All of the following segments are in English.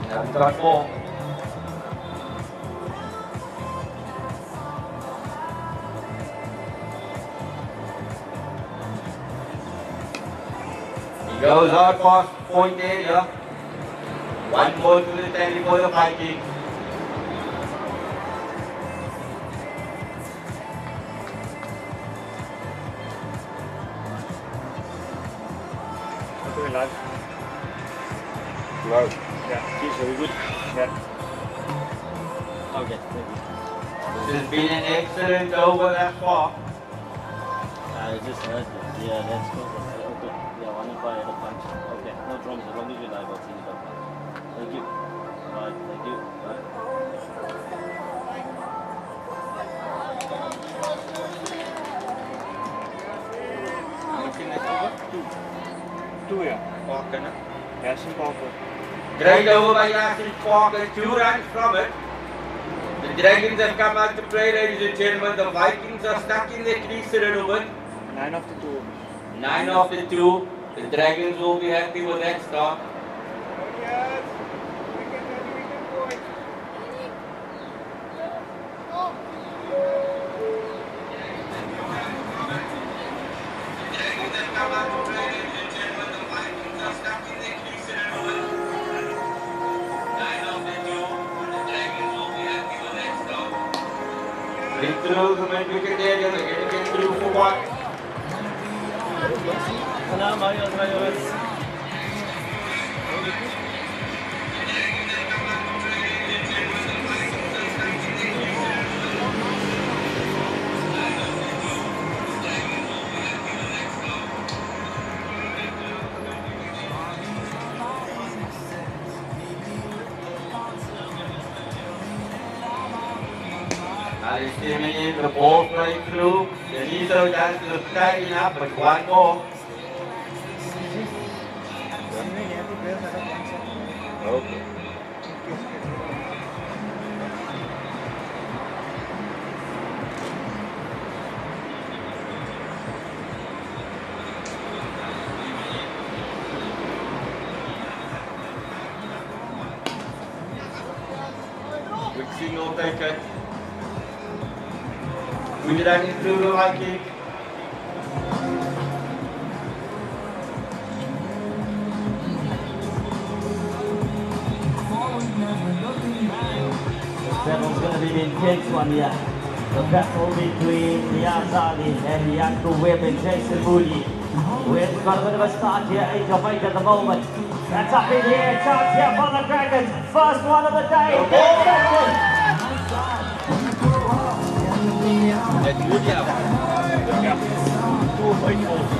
Now we've got 4. He goes out past point area. 1 more to the 10 for the Vikings. What doing, lads? Low. Yeah, geez, very good. Yeah. Okay, thank you. This has been an excellent over that far. I just heard it. Yeah, that's cool. Okay. Yeah, 1 by a punch. Okay, no drums as long as you live, I'll see you. Thank you. Bye. Thank you. Bye. How much in this over? 2, yeah. Parker, no? Yeah, some Parker. Great over by Yasin Parker, 2 runs from it. The Dragons have come out to play, ladies and gentlemen. The Vikings are stuck in their crease a little bit. 9 after 2. 9 after 2. The Dragons will be happy with that start. Bring through the mid-wicket area, they're going to get through for 1. Salam, how are you? He's giving in the ball playing through. The Niso does look tight enough, but 1 more. Okay. Quick single taken. Good running through the Vikings. Battle's going to be an intense one here. The battle between Niazali and Yanko Webb and Jason Moody. We've got a bit of a start here, 8 of 8 at the moment. That's up in here, chance here for the Dragons. First one of the day. That's good, yeah. Yeah. 2 of 8 balls.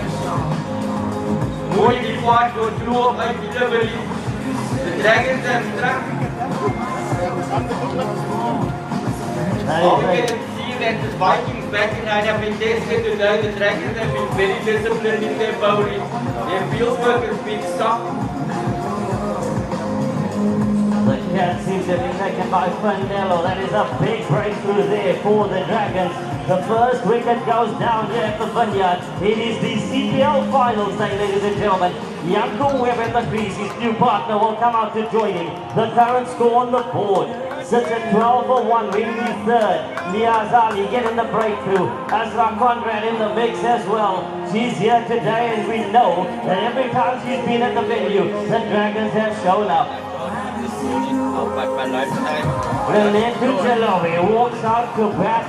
Moody depart for 2 of 8 delivery. The Dragons have struck. All we can see that the Vikings batting line have been tested today. The Dragons have been very disciplined in their bowling. Their field work has been stopped. The cat seems to be taken by Fanello. That is a big breakthrough there for the Dragons. The first wicket goes down here at the Vineyards. It is the CPL finals day, ladies and gentlemen. Yanko Webb at the crease. His new partner will come out to join him. The current score on the board sits at 12 for 1, Rindy third. Niazali getting the breakthrough. Azra Conrad in the mix as well. She's here today, and we know that every time she's been at the venue, the Dragons have shown up. Renee Jalovi walks out to bat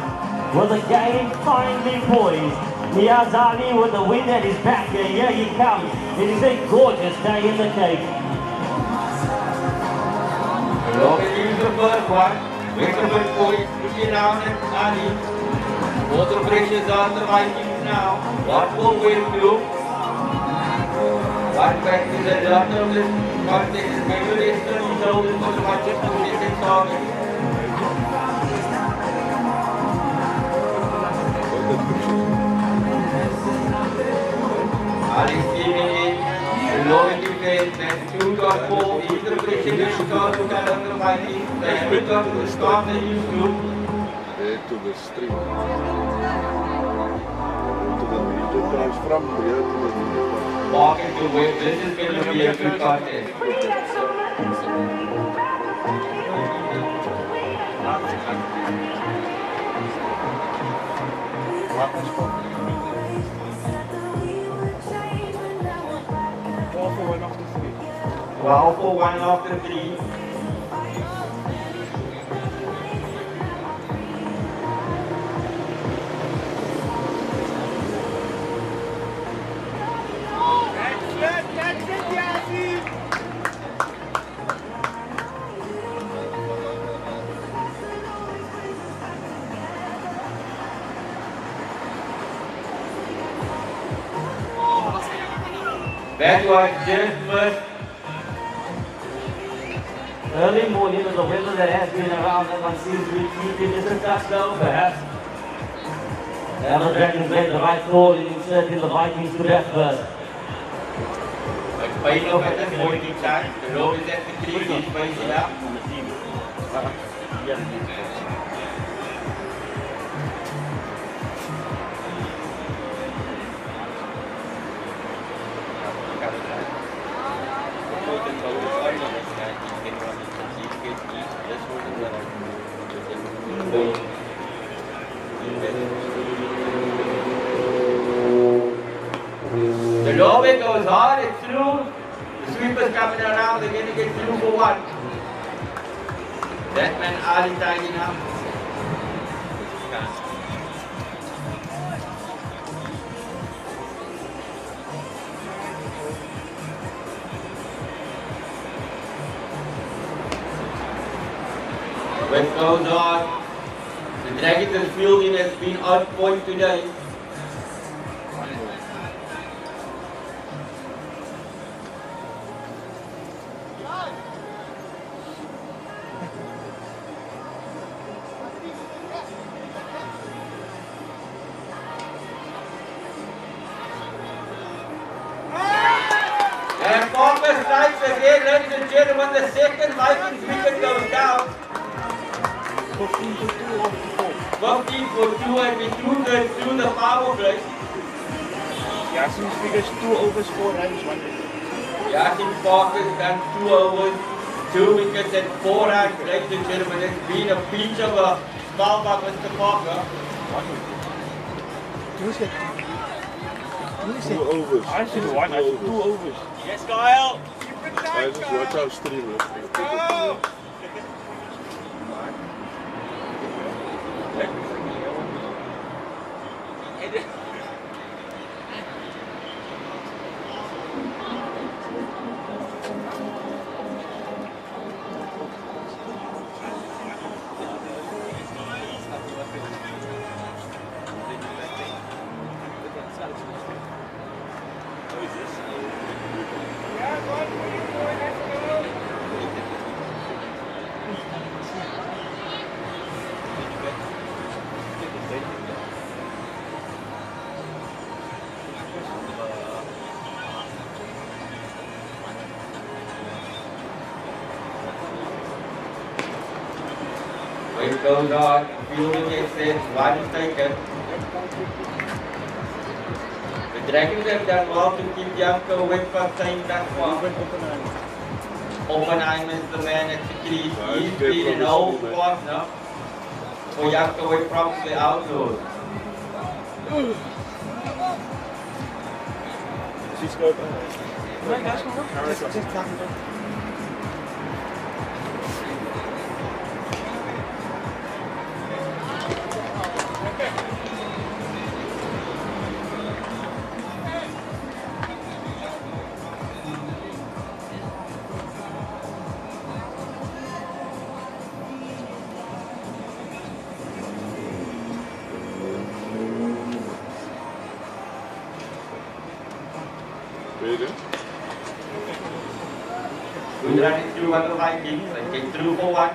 with the game finely poised. Niazali with the wind at his back, and here he comes. It is a gorgeous day in the Cape. Use the first one. With the first point, looking down at Ali. Water pressures on the Vikings now. What will we do? One back to the doctor of this contest is maybe less than his shoulders for the budget to get it started. Ali steaming in. Below in defense, that's 2.4. He's the pressure to start to cut on the Vikings. They haven't got to the start they used to. To the stream. To the medium drives from here to the medium. Walking to Webb, this is going to be a good contest. Four for one after three. 12 for 1 after 3. That's it, Yasin! That was just first. Early morning with the weather that has been around, that one seems to be keeping is a touchdown perhaps. And the Dragons made the right call in inserting the Vikings to bat first. But final at the morning time, the road is at the 3, he's facing up. The low way goes hard, it's through. The sweeper's coming around, they're going to get through for 1. That man Ali tidying up. What goes on? The Dragons fielding has been on point today. And Parker strikes again, ladies and gentlemen, the second Vikings wicket goes down. 15 for 2 after 4. 15 for 2 and we through the power play. Yasin's figures 2 overs, 4 runs, 1 wicket. Yasin Parker's done 2 overs, 2 wickets and 4 runs, ladies and gentlemen. It's been a peach of a spell by Mr. Parker. 1 wicket. 2 overs. I said 1, I said 2 overs. Yes, Kyle. I just watch our stream. It goes on, fielding gets in, 1 is taken. The Dragons have done well to keep Janko away from saying that one. Oppenheim is the man at the crease. He's been an old partner for Janko away from the outdoors. She's good. We run it through on the Vikings and get through for 1.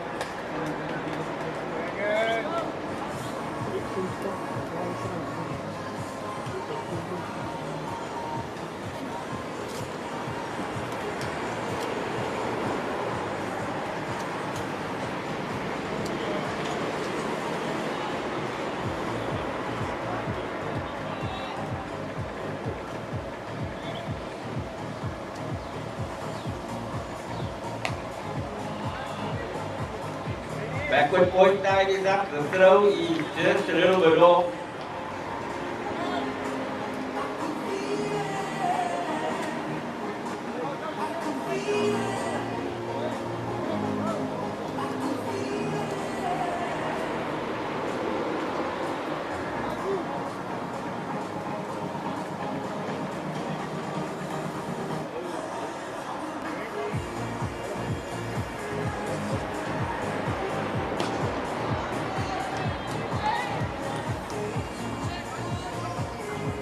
Backward point tide is up, the throw is just a little bit off.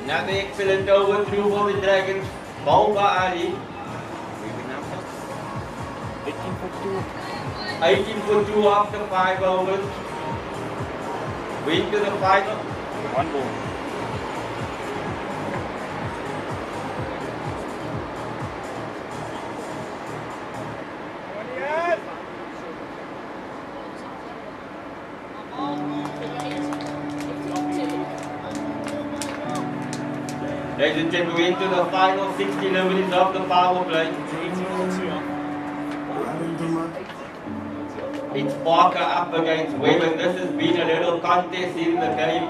Another excellent overthrow for the Dragons. Ball by Ali. 18 for 2. 18 for 2 after 5 overs. Win to the final. 1 ball. Ladies and gentlemen, into the final 16 minutes of the power play. It's Parker up against Webber. This has been a little contest in the game.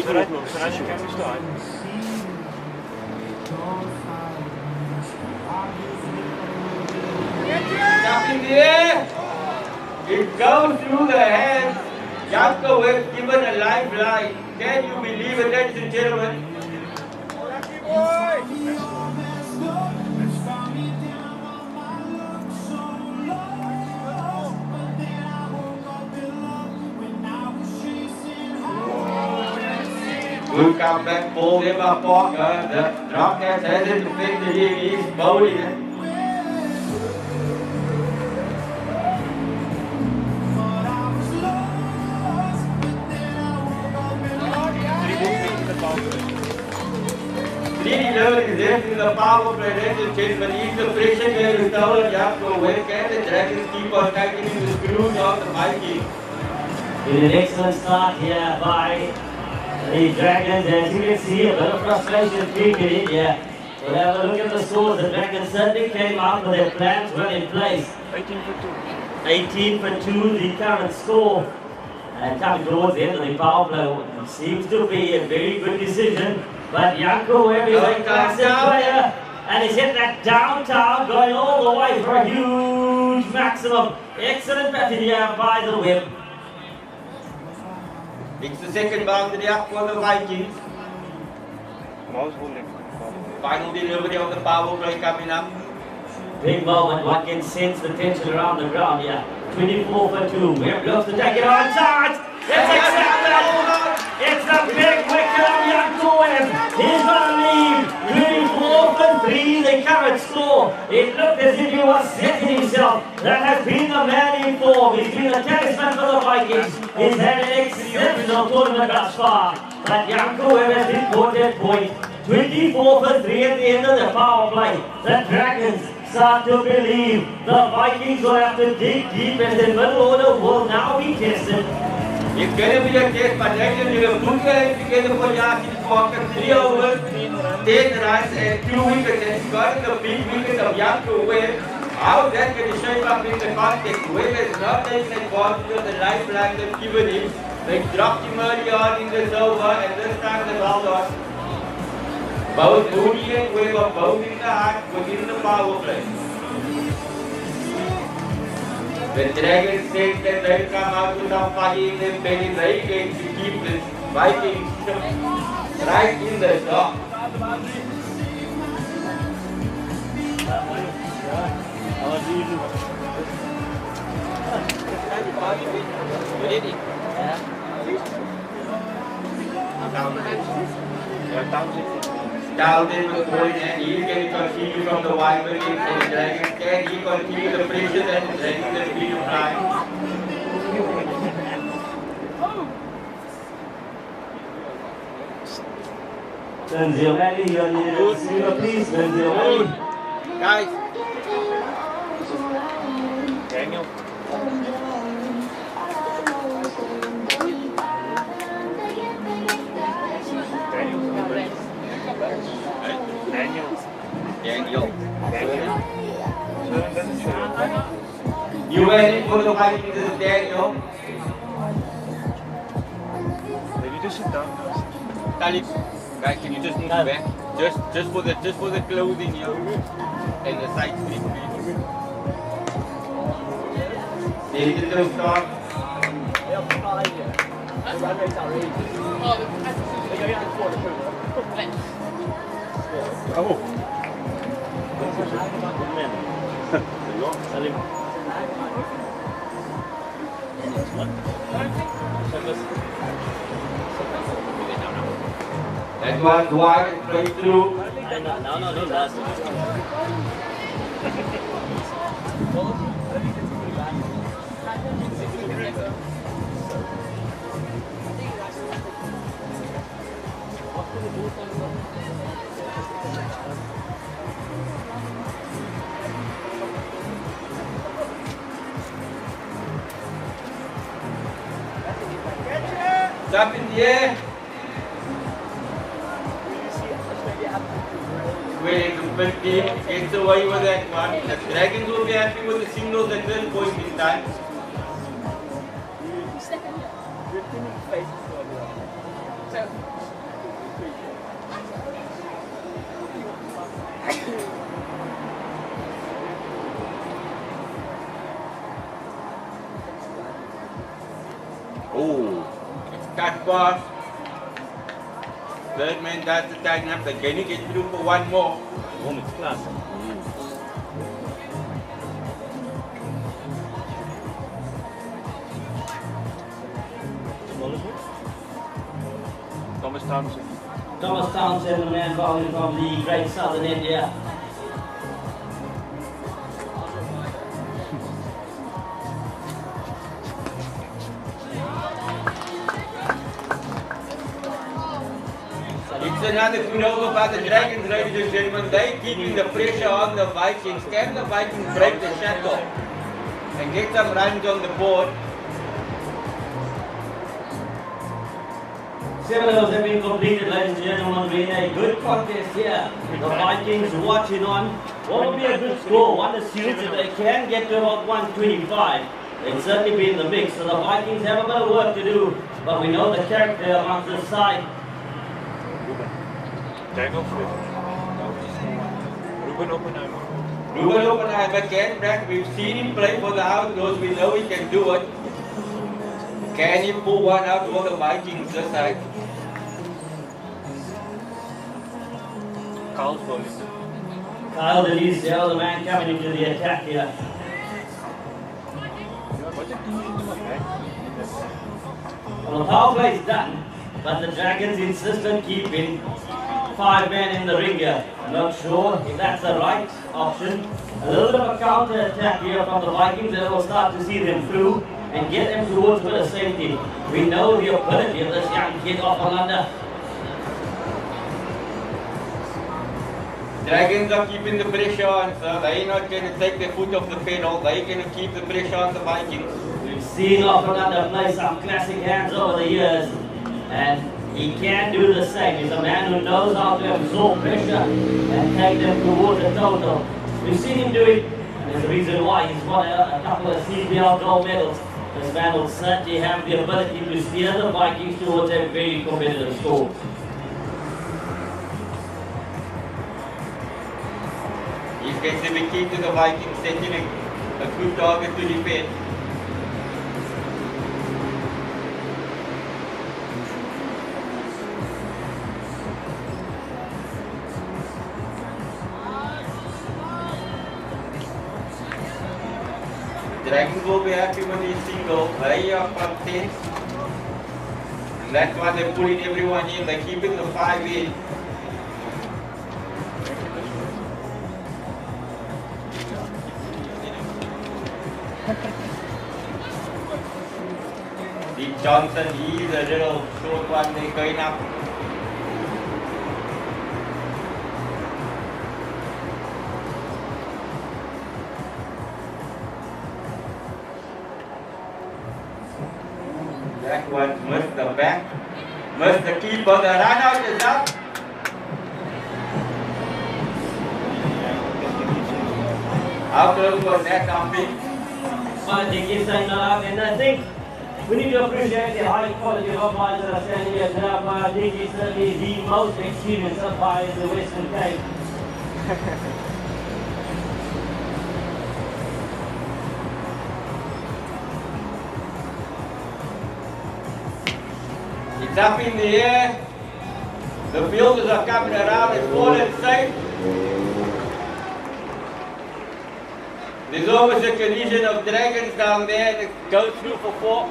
Vanuit je camera staan. Up in the air. It goes through the hands. Janko was given a lifeline. Can you believe it, ladies and gentlemen? Good comeback for Eva Parker. The drop catch hasn't affected him. He's bowling it. Is left in the power play, ladies and gentlemen. If the pressure game is down, Janko, where can the Dragons keep on tightening the screws of the Vikings? Did an excellent start here by the Dragons. As you can see, a bit of frustration creeping in here. We'll have a look at the scores. The Dragons certainly came out with their plans well in place. 18 for 2. 18 for 2, the current score. And coming towards the end of the power play seems to be a very good decision. But Janko Webb is a classic player, and he's hit that downtown, going all the way for a huge maximum. Excellent batting here by the Webb. It's the second boundary up for the Vikings. Final delivery of the power play coming up. Big moment, one can sense the tension around the ground here. 24 for 2. Webb looks to take it on charge. It's accepted. It's a big wicket of Janko Webb. He's going to leave 24 for 3, the current score. It looked as if he was setting himself. That has been the man in form. He's been the talisman for the Vikings. He's had an exceptional tournament thus far. But Janko Webb has reported point. 24 for 3 at the end of the power play. The Dragons start to believe the Vikings will have to dig deep, and the middle order will now be tested. It's going to be a test, but Dragons will put their hands together for Yasin Parker. 3 overs, 10 runs and 2 wickets. And he's got the big wicket of Janko Webb. How that going to shape up in the context? Webb has not taken advantage of the lifeline they've given him. They dropped him early on in this over, and this time they've held on. Both Moody and Webb are both in the heart within the power play. The Dragons said that they'll come out with some fire in their belly. They going to keep the Vikings right in the top. Down with point, and he can continue from the wide wicket, and the Dragons can he continue the pressure that the Dragons have been applying. Denzel Manny, you're needed to receiver, please. Denzel Manny. Guys. Daniel. for the Vikings is Daniel. Maybe just sit down. Talib, guys, can you just move back? Just for the clothing here and the side street, please. Digital stock. Oh. Salim. That was wide and straight through. No, that's Jump in the air. Wait, the team gets away with that one. The Dragons will be happy with the signals at this point in time. Oh, cut pass. Third man does the tighten up. Can he get through for one more? woman's class. Thomas Townsend. Thomas Townsend, the man bowling from the great southern India. It's another good over by the Dragons, ladies and gentlemen. They're keeping the pressure on the Vikings. Can the Vikings break the shackle and get some runs on the board? 7 overs have been completed, ladies and gentlemen. Been a good contest here. The Vikings watching on. What will be a good score? One assumes that they can get to about 125. They'll certainly be in the mix. So the Vikings have a bit of work to do, but we know the character amongst the side. Daniel Smith. Ruben Oppenheimer. Ruben Oppenheimer can back. We've seen him play for the Outdoors. We know he can do it. Can he pull one out for the Vikings this side? Carl's bowling. Kyle Delis, the other man coming into the attack here. What did he do with that? Well, the power play is done, but the Dragons insisted keeping 5 men in the ring here. Not sure if that's the right option. A little bit of a counter attack here from the Vikings, and we'll start to see them through and get them towards a bit of safety. We know the ability of this young kid off and under. Dragons are keeping the pressure on, so they're not going to take their foot off the pedal. They're going to keep the pressure on the Vikings. We've seen off and under play some classic hands over the years, and he can do the same. He's a man who knows how to absorb pressure and take them towards a total. We've seen him do it, and there's a reason why he's won a couple of CPL gold medals. This man will certainly have the ability to steer the Vikings towards a very competitive score. He's going to be key to the Vikings setting a good target to defend. Dragons will be happy when they single. They are from 10. And that's why they're pulling everyone in. They're keeping the 5 in. Deep Johnson, he's a little short one. They're going up. That one missed the back, missed the keeper, the run out is up. How close was that, Dumpy? But they keep saying that, and I think we need to appreciate the high quality of umpires that are standing here today. I think it's certainly the most experienced umpire in the Western Cape. It's up in the air. The fielders are coming around and falling safe. There's always a collision of dragons down there that go through for 4.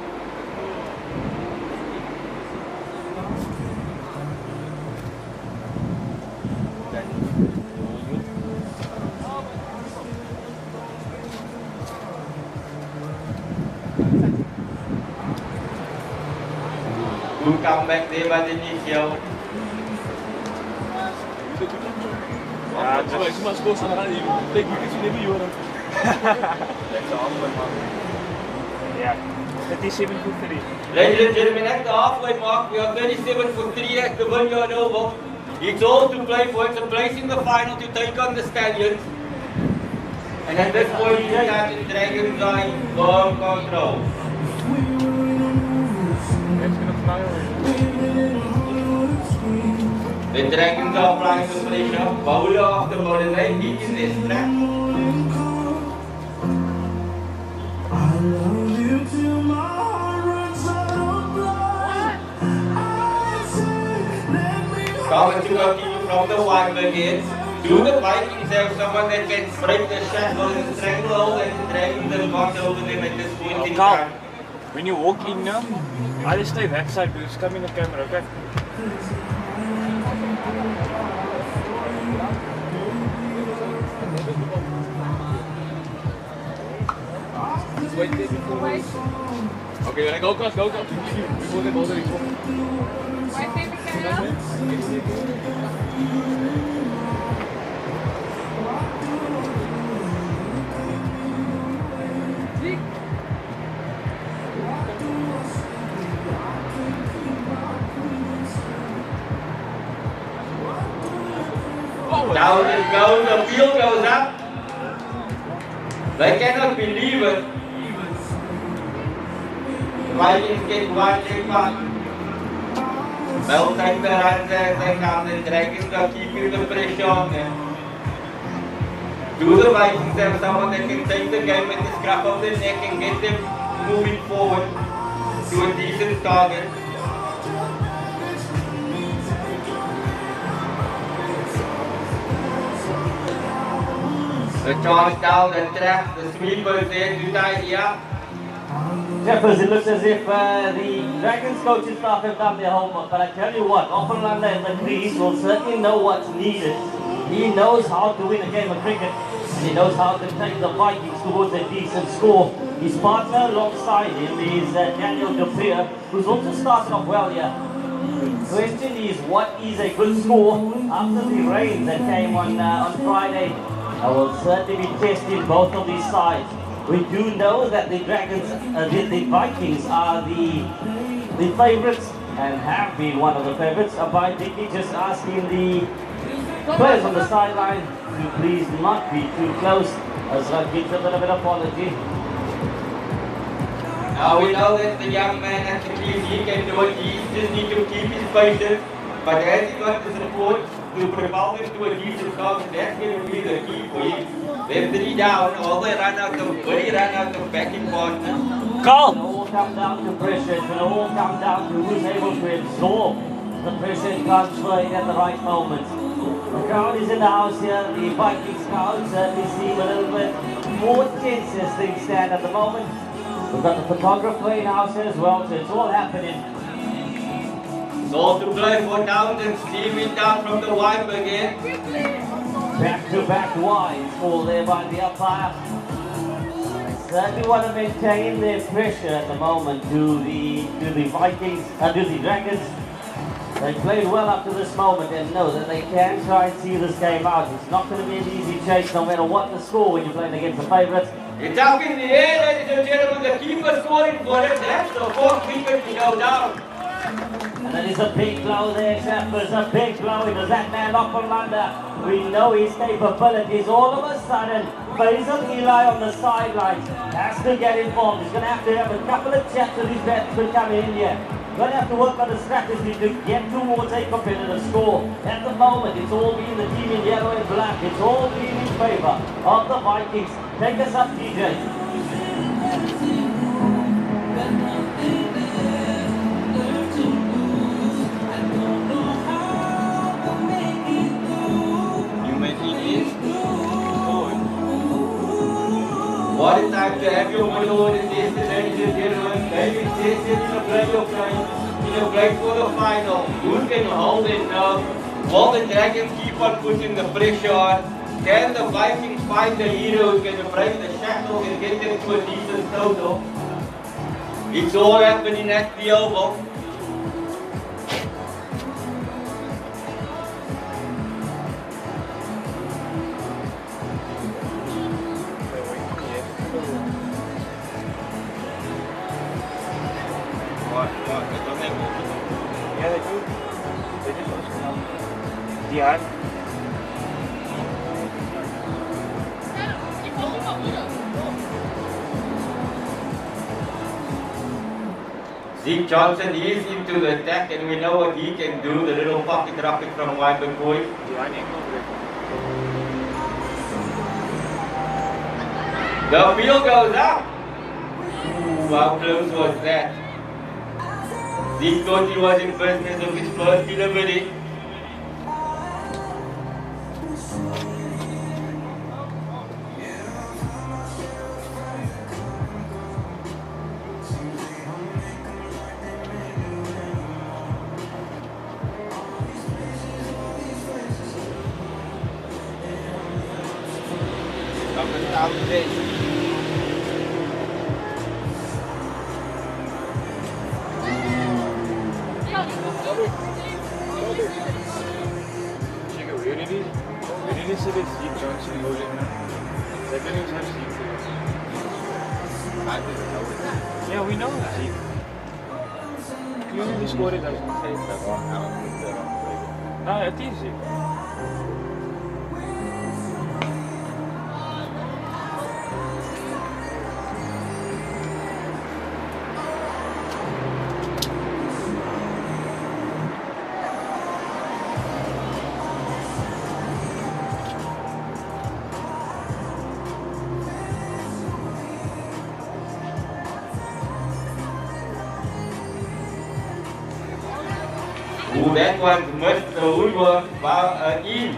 Good comeback there by the Nico. Ja, het is maar scoort aan de big wickets in de Joran. Ja, 37 for 3. Ladies and gentlemen, at the halfway mark, we are 37 for 3 at the Vineyard Oval. It's all to play for. It's a place in the final to take on the Stallions. And at this point, you have the Dragons are in firm control. The Dragons are applying the pressure. Bowler after bowler, they hit in this track. Coming to a team from the wide again. Do the Vikings have someone that can break the shackle and strangle and the Dragons have got over them at this point in time? When you walk in now, I just stay backside because come in the camera, okay? Just wait there before we... Okay, when I go across, before they bother each other. Wait there the camera. Down it goes, the field goes up. They cannot believe it. The Vikings get one, take one. They'll take the runs as they come. The Dragons are keeping the pressure on them. Do the Vikings have someone that can take the game at the scruff of the neck and get them moving forward to a decent target? The charge down the track, the sweepers there to tidy up. Jeffers, it looks as if the Dragons coaching staff have done their homework, but I tell you what, Oppenlander and the Grease will certainly know what's needed. He knows how to win a game of cricket, and he knows how to take the Vikings towards a decent score. His partner alongside him is Daniel Dupere, who's also started off well here. The question is, what is a good score after the rain that came on Friday? I will certainly be testing both of these sides. We do know that the Dragons, the Vikings are the favourites and have been one of the favourites. By Dicky just asking the players on the sideline to please not be too close, as that gives a little bit of apology. Now we know that the young man at the crease, he can do it. He just needs to keep his patience. But as he got the support to propel him to a decent target, that's going to be the key for him. They're 3 down, all they run out of backing partners. Call! It'll all come down to pressure. It'll all come down to who's able to absorb the pressure and transfer it at the right moment. The crowd is in the house here. The Vikings crowd certainly seem a little bit more tense as things stand at the moment. We've got the photographer in the house here as well, so it's all happening. It's all to play for Townsend, steaming down from the wipe again. Back-to-back wides, all there by the umpire. They certainly want to maintain their pressure at the moment to the Vikings, to the Dragons. They played well up to this moment and know that they can try and see this game out. It's not going to be an easy chase no matter what the score when you're playing against the favourites. It's up in the air, ladies and gentlemen. The keeper scoring for it. That's the 4th wicket to go down. And that is a big blow there, Chappers, a big blow. It was that man off from under. We know his capabilities. All of a sudden, Faisal Eli on the sidelines has to get involved. He's going to have a couple of chats with his batsmen coming in here. Going to have to work on the strategy to get towards a competitive score. At the moment, it's all been the team in yellow and black. It's all been in favour of the Vikings. Take us up, DJ. What a time to have your money over the distance, ladies and gentlemen. Maybe this is in the playoff game, in the play for the final. Who can hold it now? Will the Dragons keep on putting the pressure on? Can the Vikings find the hero who can break the shackles and get them to a decent total? It's all happening at the Oval. Yeah, they do. They just yeah. Zeke Johnson is into the attack and we know what he can do, the little pocket rocket from Wyburn Boy. The field goes up. Ooh, how close was that? Zeke thought he was in business of his first delivery. Yeah, we know that. You only scored it as no, it is it. Ooh, that one missed the woodwork by an inch.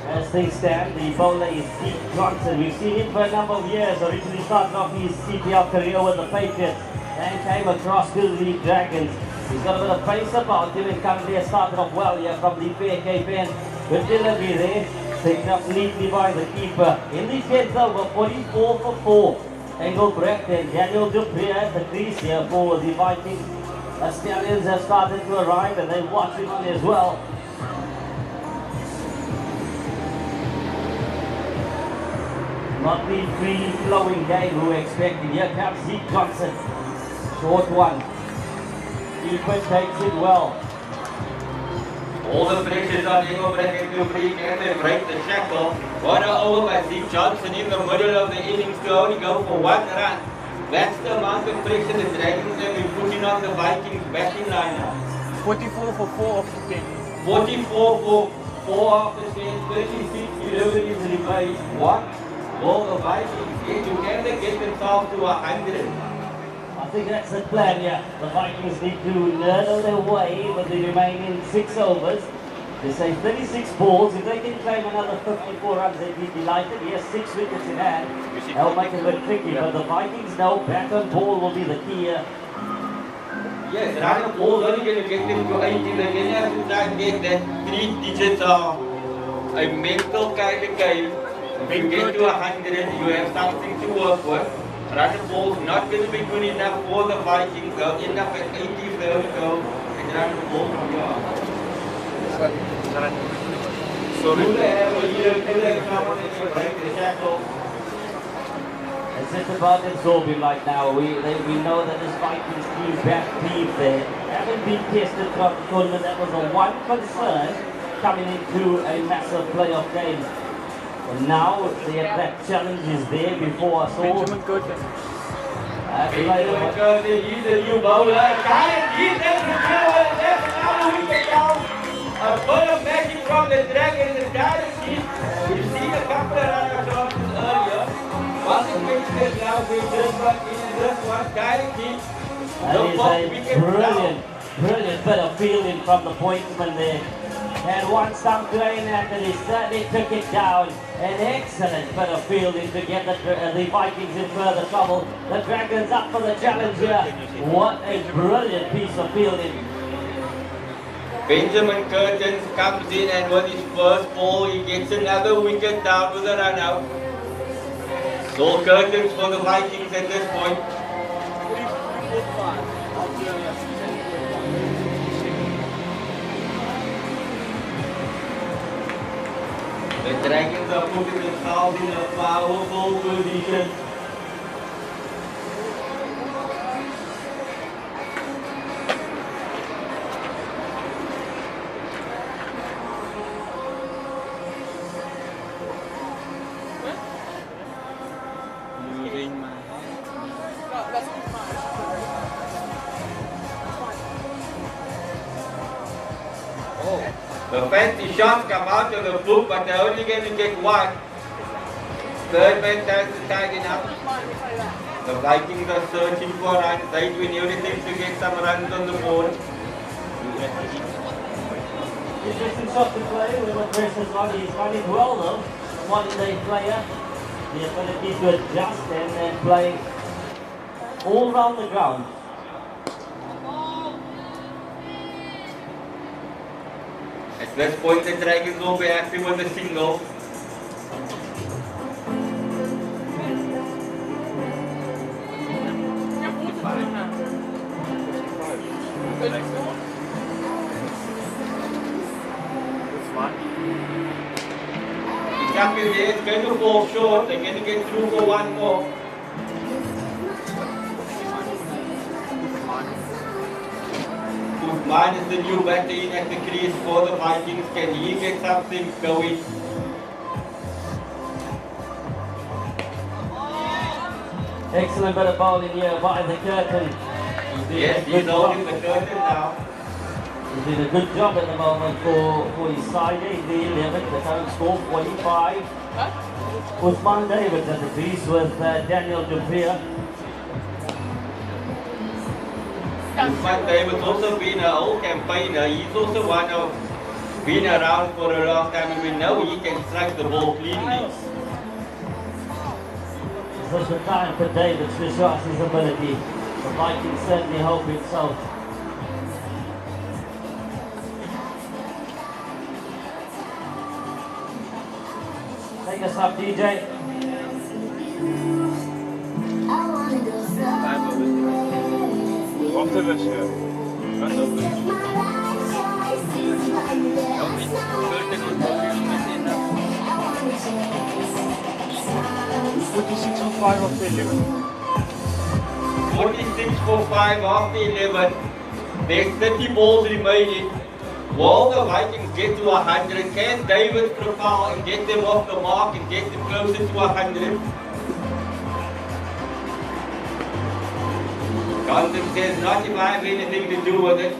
As things stand, the bowler is Steve Johnson. We've seen him for a number of years. Originally started off his CPL career with the Patriots and came across to the Dragons. He's got a bit of pace about him and currently has started off well here from the fair Cape End. Good delivery there. Picked up neatly by the keeper. In the 10th over, 44 for 4. Engelbrecht and Daniel Dupree at the crease here for the Vikings. The Stallions have started to arrive and they're watching on as well. Not the free-flowing game we were expecting. Here comes Zeke Johnson. Short one. Keeper takes it well. All the pressures on Engelbrecht and Dupree, can they break the shackle? What an over by Zeke Johnson in the middle of the innings to only go for one run. That's the amount of pressure the Dragons have been putting on the Vikings batting lineup. 44 for 4 off the 10. 44 for 4 off the 10, 36 deliveries remain. What will the Vikings get to? Can they get themselves to 100? I think that's the plan, yeah. The Vikings need to nurture their way with the remaining 6 overs. They say 36 balls. If they can claim another 54 runs, they'd be delighted. He has 6 wickets in hand. That'll make it a bit tricky, but the Vikings know bat and ball will be the key here. Yes, run the ball only going to get them to 80. They can have to try and get that 3 digits of a mental kind of game. If you get to 100, you have something to work with. Run the ball is not going to be good enough for the Vikings. They'll end up at 80 if they only go and run the ball from here. Sorry. It's just about absorbing right now. We know that this Vikings team, back team there, haven't been tested throughout the tournament. That was a one concern coming into a massive playoff game. And now that challenge is there before us all. Benjamin Curtin. Benjamin Curtin, he's a new bowler. He's another wicket down. A bit of magic from the Dragons and direct hit. We've seen a couple of run chances earlier. Wasn't mentioned now, we just got in this one, direct hit. That is a brilliant bit of fielding from the pointsman there. And one stump drain after he certainly took it down. An excellent bit of fielding to get the Vikings in further trouble. The Dragons up for the challenge here. What a brilliant piece of fielding. Benjamin Curtin comes in and with his first ball, he gets another wicket down with a run out. So Curtains for the Vikings at this point. The Dragons are putting themselves in a powerful position. The fancy shots come out of the book, but they're only going to get one. Third man tries to tighten up. The Vikings are searching for runs. They're doing everything to get some runs on the board. Interesting shot to play with what Chris has got. He's got it well though. Modern day player. The ability to adjust and then play all round the ground. At this point, the Dragons will be happy with a single. The cap is there, it's going to fall short. They're going to get through for one more. Mine is the new batter in at the crease for the Vikings. Can he get something going? Excellent bit of bowling here by the Curtin. Yes, he's holding the curtain now. He's doing a good job at the moment for his side. He's the 11th, the current score 45. Usman David at the crease with Daniel Dupia. Usman David's also been an old campaigner. He's also one of been around for a long time, and we know he can strike the ball cleanly. Such a time for David to show us his ability. The Vikings certainly hope it so. Take us up, DJ. Wacht even, ja. Wat ook. Off the 11. 46 for 5 off the 11. There's 30 balls remaining. Will the Vikings get to 100? Can David propel and get them off the mark and get them closer to 100? Johnson says, not if I have anything to do with it.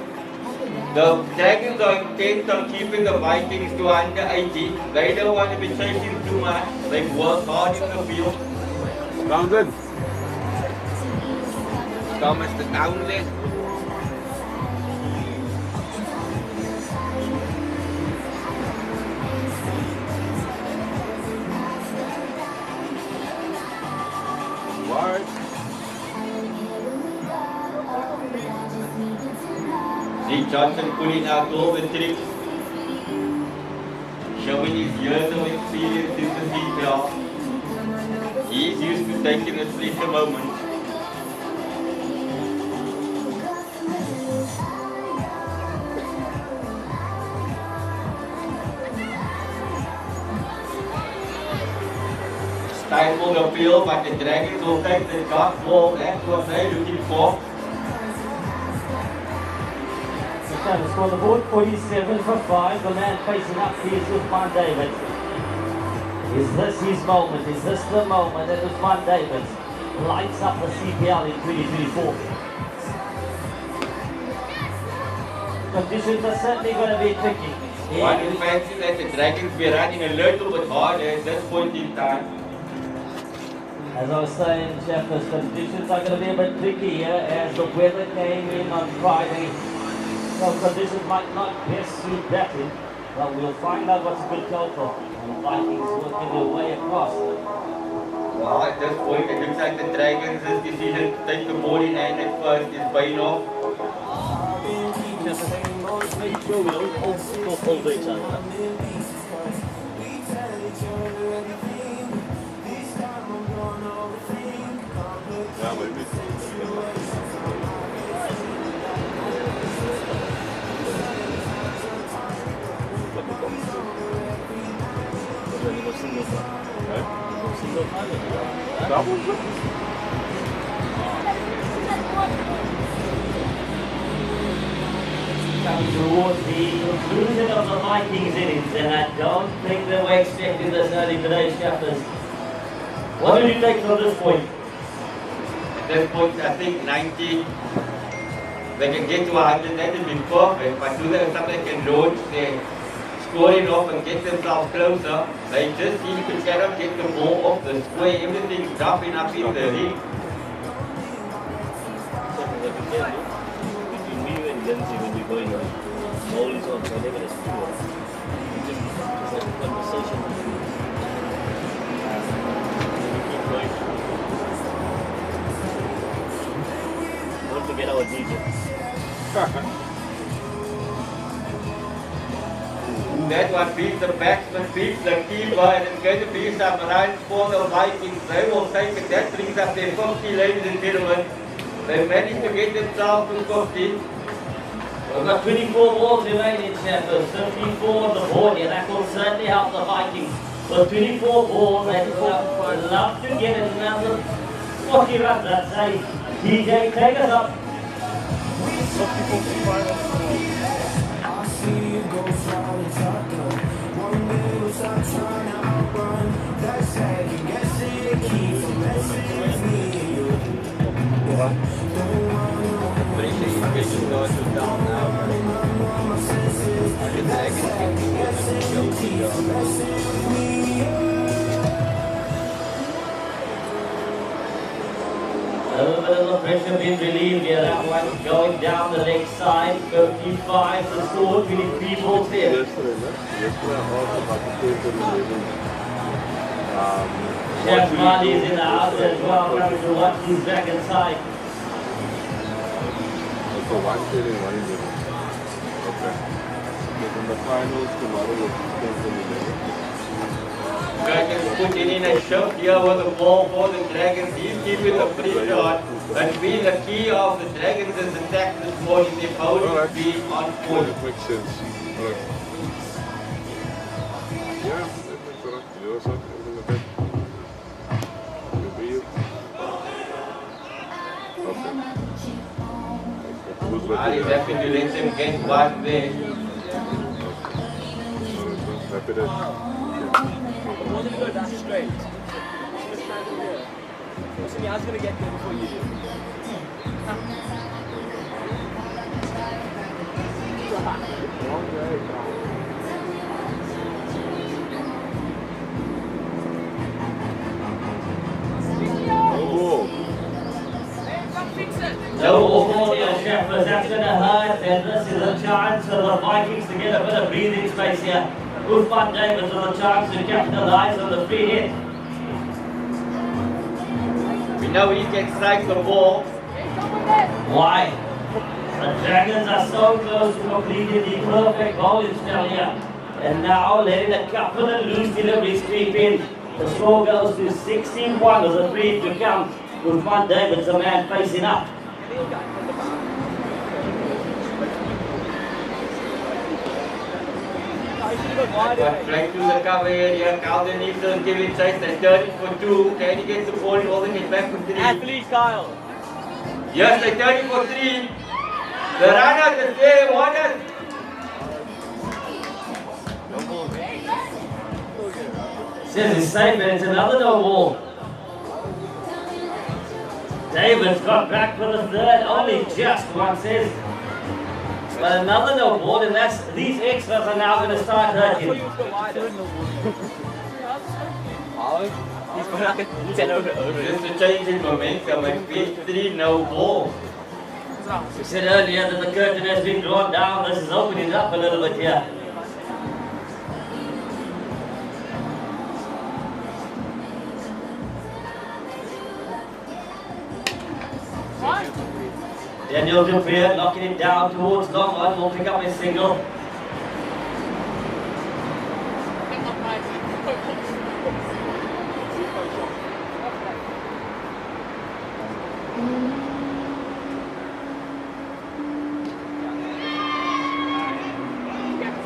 The Dragons are intent on keeping the Vikings to under 80. They don't want to be chasing too much. They've worked hard in the field. Townsend. Thomas the Townsend. Wide. Nick Johnson pulling out all the tricks, showing his years of experience in the CPL. He's used to taking a slipper moment. on the field, but the Dragons will take the shot. Ball, that's what they're looking for. Trying to score the board, 47 for 5. The man facing up here is Usman David. Is this his moment? Is this the moment that Usman David lights up the CPL in 2024? Conditions are certainly going to be tricky. One is fancy that the Dragons be running a little bit harder at this point in time. As I was saying, Shepherds, conditions are going to be a bit tricky here as the weather came in on Friday. So conditions might not best suit batting, but we'll find out what's a good total. And the Vikings working their way across. Well, at this point, it looks like the Dragons' decision to take the ball in hand at first is paying off. Make sure we don't all hold each other. Yeah, maybe. Double? Coming towards the conclusion of the Vikings innings, and I don't think they were expecting this early today, Shepherds. What do you take from this point? At this point, I think 90. They can get to 100, that would be perfect. But do they something can launch their scoring off and get themselves closer? They just seem to cannot get the ball off the square. Everything's dropping up in the ring. When we're going on, ball is on, whatever is true. Just like a conversation. Keep going. Don't forget our DJ. That one beats the batsman, beats the keeper, and it's going to be some runs for the Vikings. They will take it. That brings up their 50, ladies and gentlemen. They managed to get themselves to 50. We've got 24 balls remaining, Shepherds, 54 on the board here. That will certainly help the Vikings. With 24 balls, they would love to get another 40 runs, I'd say. DJ, take us up. A little bit of the pressure being relieved here. That one going down the leg side. 55 to score, 23 balls there. Yesterday, I also participated in Chef Mali is in the house as well, coming to watch his back inside. So one training, one in the okay. But in the finals, tomorrow we'll play for the Dragons putting in a shot here with the ball for the Dragons. He's keeping the free shot. That's been the key of the Dragons' attack this morning. Their bowling being on point. It makes sense. Alright. Yeah, that makes alright. You know something like that? Maybe you. Okay. Who's Ali is happy to let them get one there. Happy that. Wasn't going to go dash straight. So I was going to get there before you do. Oh, No ball here, Shepherds. That's going to hurt, and this is a chance for the Vikings to get a bit of breathing space here. Usman Davis with a chance to capitalize on the free hit. We know he can strike the ball. Why? The Dragons are so close to completing the perfect bowling spell here. And now letting a couple of loose deliveries creep in. The score goes to 16-1 with a free to come. Usman Davis, the man facing up. Flank to the cover area, Calvin Nixon giving chase and turning for 2. Can he get the ball holding it back for 3? Athlete Kyle. Yes, they're turning for 3. The runner, the same orders. Says he's safe and it's another no ball. David's got back for the third, only just one says. But another no ball, and that's these extras are now going to start hurting. He's got like a 10 over. Just a change in momentum and beat 3 no ball. We said earlier that the curtain has been drawn down. This is opening up a little bit here. Daniel Dupree knocking it down towards long one, will pick up his single.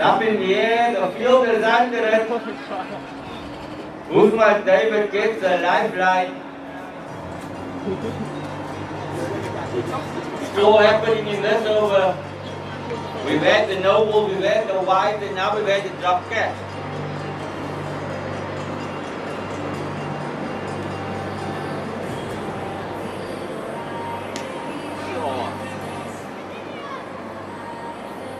Up in the air, the field is under it. Usman David gets a lifeline. Still happening in this over. We've had the noble, we've had the wide, and now we've had the drop catch.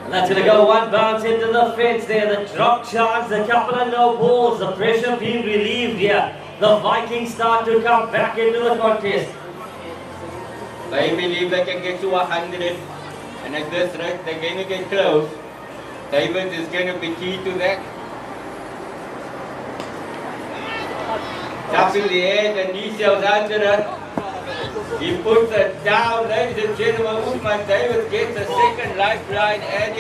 And that's going to go one bounce into the fence there. The drop chance, a couple of no balls, the pressure being relieved here. The Vikings start to come back into the contest. They believe they can get to 100, and at this rate they're going to get close. David is going to be key to that. Up in the air, the knee cells under it. He puts it down, ladies and gentlemen. Usman David gets a second lifeline, and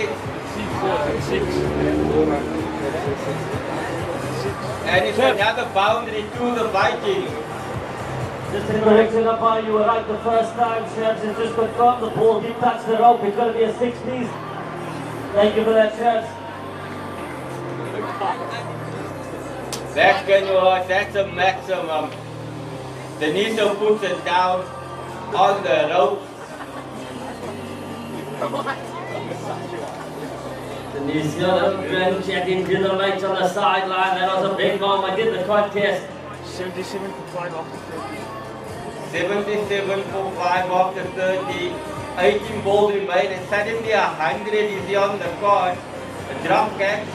it's another boundary to the Vikings. Just a correction up you were right the first time, Shams has just confirmed the ball did touch the rope. It's going to be a 60s. Thank you for that, Shams. That's going to hurt, that's a maximum. Deniso puts it down on the rope. Deniso and chatting to the mates on the sideline. That was a big moment in the contest. 77 for 5 after 30. 77 for 5 after 30. 18 balls remain, and suddenly 100 is on the card. A drop catch,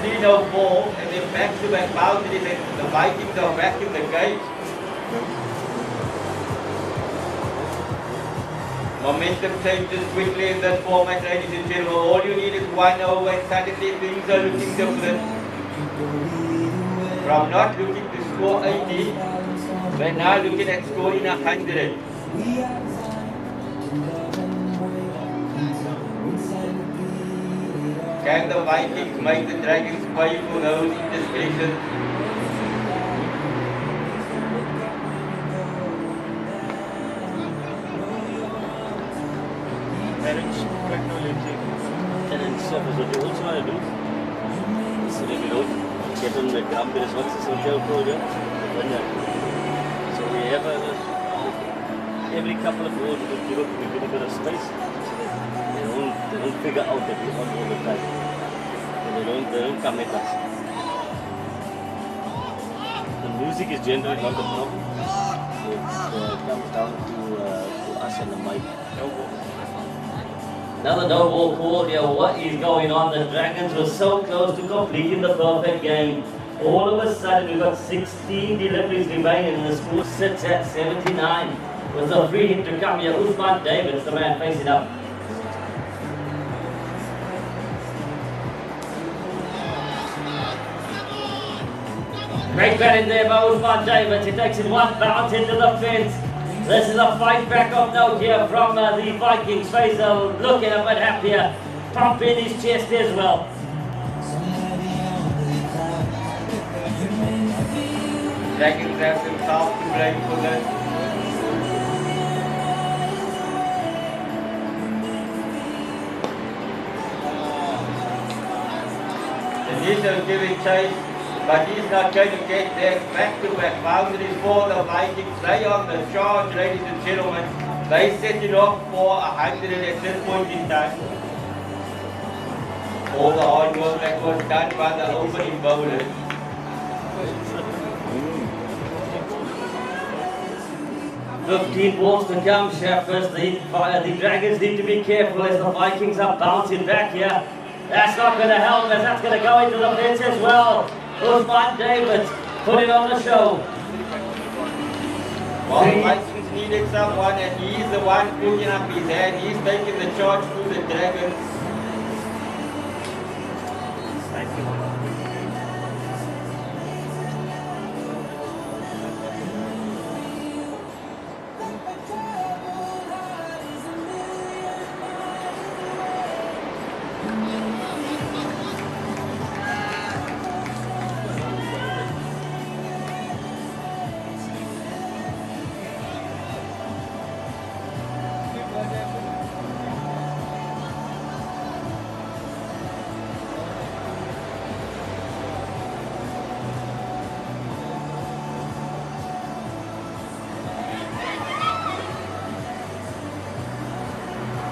3 no ball, and then back-to-back boundaries, and the Vikings are back in the game. Momentum changes quickly in this format, ladies and gentlemen. All you need is 1-0, and suddenly things are looking different. From not looking to score 80, we're now looking at scoring 100. Can the Vikings make the Dragons pay for those indiscretions? And then stuff is what you also want to do. So if you don't get on the ground, there is what's this hotel called here? Vineyards. So we have every couple of rows we give up a little bit of space. They don't figure out that we're on all the time. And they don't come at us. The music is generally not a problem. It comes down to us and the mic. Another no ball call here. What is going on? The Dragons were so close to completing the perfect game. All of a sudden, we've got 16 deliveries remaining, and the score sits at 79. With a free hit to come here, Usman David's the man facing up. Great batting there by Usman David. He takes it one bounce into the fence. This is a fight back of note here from the Vikings. Faisal looking a bit happier, pumping his chest as well. Dragons have themselves to blame for this. He's giving chase, but he's not going to get there. Back-to-back boundaries for the Vikings. They on the charge, ladies and gentlemen. They set it off for 100 at this point in time. All the hard work that was done by the opening bowlers. 15 balls to come, Shepherds. The Dragons need to be careful as the Vikings are bouncing back here. That's not going to help as that's going to go into the fence as well. Usman David put it on the show. Well, the Vikings needed someone and he's the one putting up his hand. He's taking the charge to the Dragons. Thank you.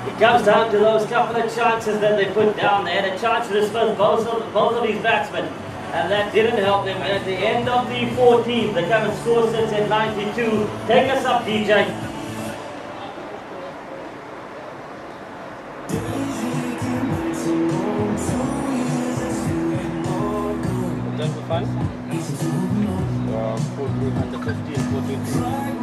It comes down to those couple of chances that they put down. They had a chance to dismiss both of these batsmen, and that didn't help them. And at the end of the 14th, the current score sits at 92. Take us up, DJ. Done for fun? 14 under 15, 14.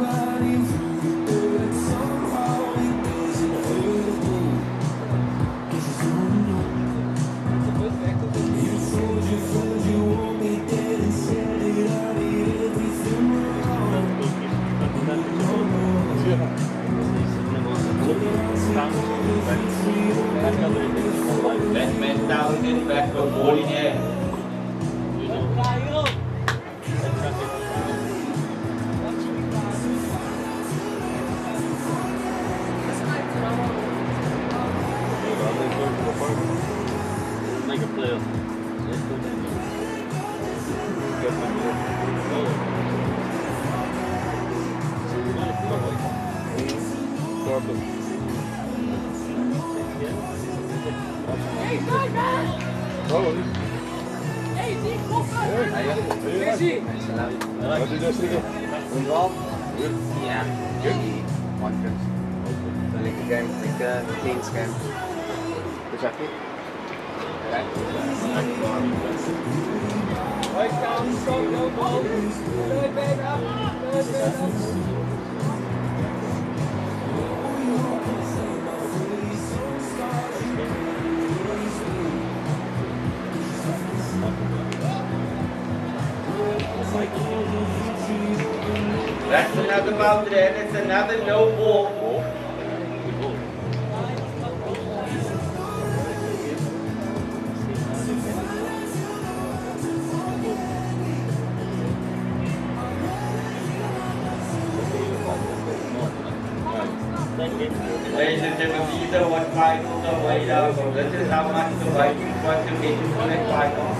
That man down and back for ball in air. Make a player. Hey, good man! Hey, die koppen! Busy! Wat is dat zeggen? Een raam? Ja, conference. So like a game, like a Kings game. Is dat goed? Right down, strong, no ball. Third man up, third man up. That's another boundary and it's another no ball. Ladies and gentlemen, these are what finals are weighed out. So this is how much the Vikings want to get into that final.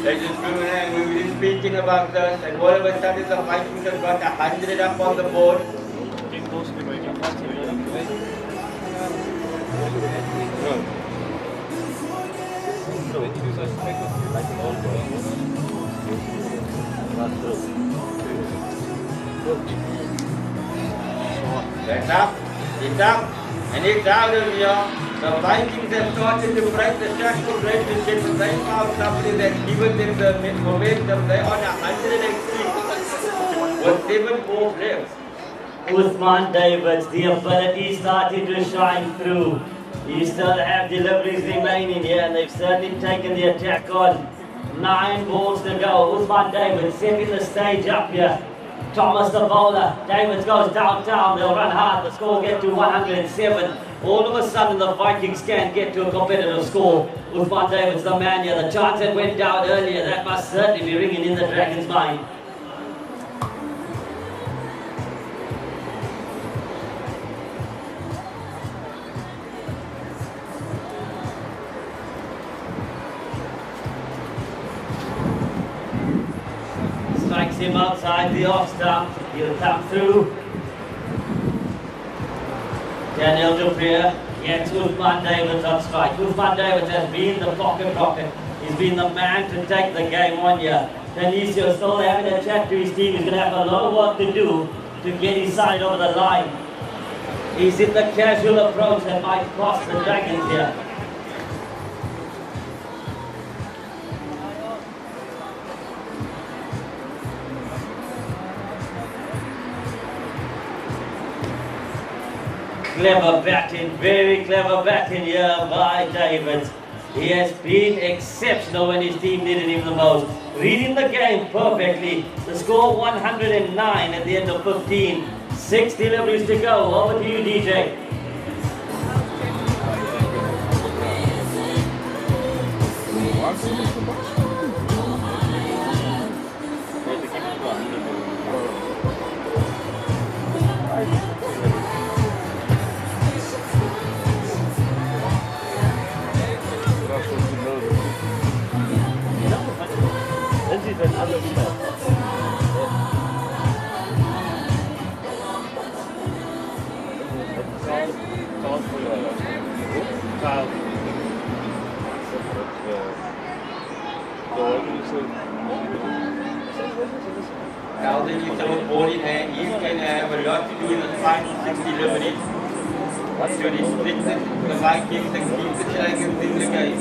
Ladies and gentlemen, we've been speaking about this, and all of a sudden the Vikings have got 100 up on the board. That's up, it's up, and it's out of here. The Vikings have started to break the shackles, ladies and gentlemen. They found something that's given them the momentum. They're on 106. with 7 balls left. Uthman Davids, the ability starting to shine through. You still have deliveries remaining here, and they've certainly taken the attack on. 9 balls to go. Uthman Davids setting the stage up here. Thomas the bowler. Davids goes downtown. They'll run hard. The score get to 107. All of a sudden, the Vikings can get to a competitive score. Uthman Davids, the man here. The chance that went down earlier, that must certainly be ringing in the Dragons' mind. Strikes him outside the off stump. He'll come through. Daniel Duprier gets Uthman Davids on strike. Uthman Davids has been the pocket rocket. He's been the man to take the game on here. Denisio still having a chat to his team. He's going to have a lot of work to do to get his side over the line. He's in the casual approach that might cost the Dragons here. Clever batting, very clever batting here by Davids. He has been exceptional when his team needed him the most. Reading the game perfectly. The score 109 at the end of 15. 6 deliveries to go. Over to you, DJ. Now then you throw a ball in hand, he's going to have a lot to do in the final 6 deliveries. To restrict the Vikings and keep the Dragons in the game.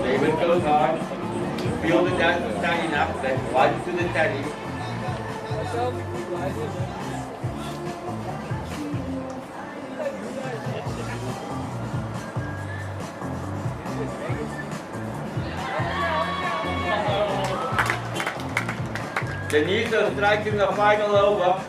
David goes hard, field it down tight enough, then one to the tally. Denisio striking the final over.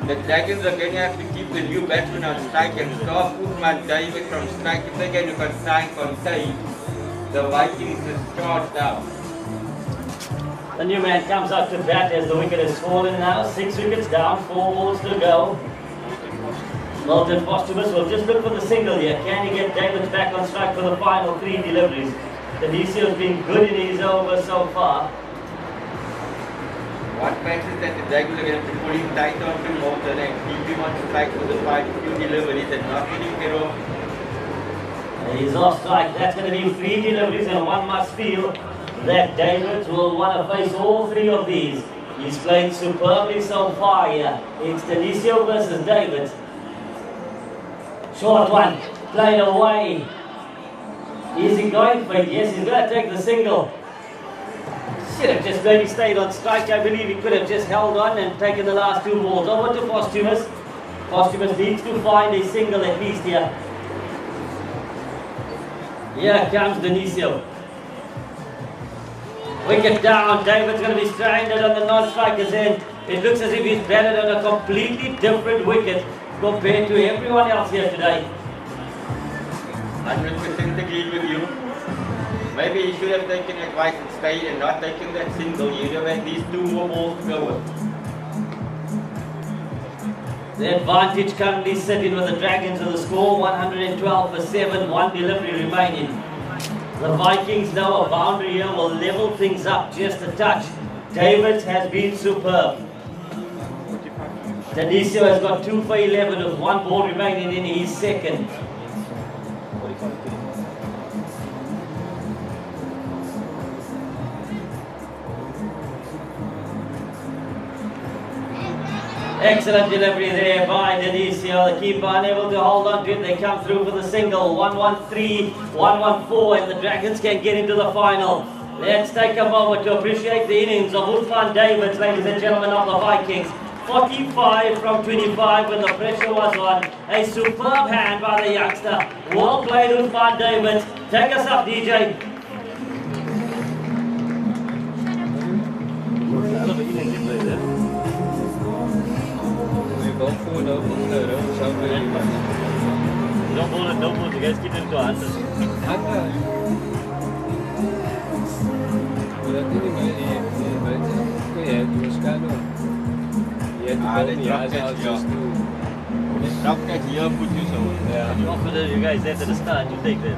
The Dragons are going to have to keep the new batsman on strike and stop Uthman Davids from strike. If they're going to try and contain the Vikings is charged out. The new man comes up to bat as the wicket has fallen now. 6 wickets down, 4 balls to go. Milton Posthumus will just look for the single here. Can he get Davids back on strike for the final 3 deliveries? Denisio has been good in his over so far. What matters that the Dragons are going to pull him tight onto Milton and keep him on strike for the final 2 deliveries and not let him get off. He's off strike. That's going to be 3 deliveries, and one must feel that Davids will want to face all 3 of these. He's played superbly so far here. It's Denisio versus Davids. Short one, played away. Is he going for it? Yes, he's going to take the single. Should have just maybe stayed on strike. I believe he could have just held on and taken the last 2 balls. Over to Posthumus. Posthumus needs to find a single at least here. Here comes Denisio. Wicket down. David's going to be stranded on the non-striker's end. It looks as if he's batted on a completely different wicket compared to everyone else here today. 100% agree with you. Maybe he should have taken advice and stayed and not taken that single. You'd have had these 2 more balls to go with. The advantage currently sitting with the Dragons of the score 112 for 7, 1 delivery remaining. The Vikings know a boundary here will level things up just a touch. Davids has been superb. Denisio has got 2 for 11 with 1 ball remaining in his second. Excellent delivery there by Denisio. The keeper unable to hold on to it. They come through for the single. 1-1-3, 1-1-4, and the Dragons can get into the final. Let's take a moment to appreciate the innings of Ulfan Davids, ladies and gentlemen, of the Vikings. 45 from 25 when the pressure was on. A superb hand by the youngster. Well played, Ulfan Davids. Take us up, DJ. Don't hold it, don't hold it. You guys keep it into hands. You offered it, you guys there to the start, you take that.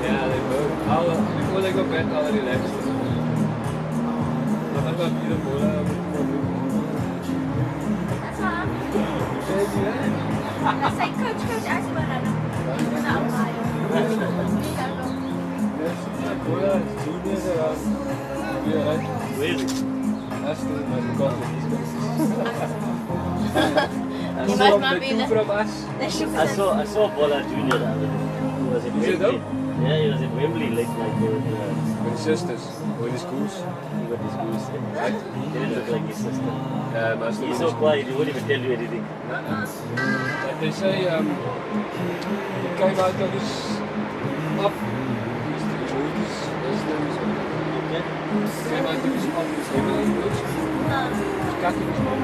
Yeah, they both. Before they go bed, all relaxed. That's what I say, coach, ask me what I know. Really? That's the You must not be the... I saw Bola Junior the other day. He was in Wembley. Yeah, he was in Wembley like with his sisters, with his schools. With his goose. He didn't look like his sister. Most of He's them so quiet, he won't even tell you anything. They say he came out of his up. Came out of his office. Cat in his mouth.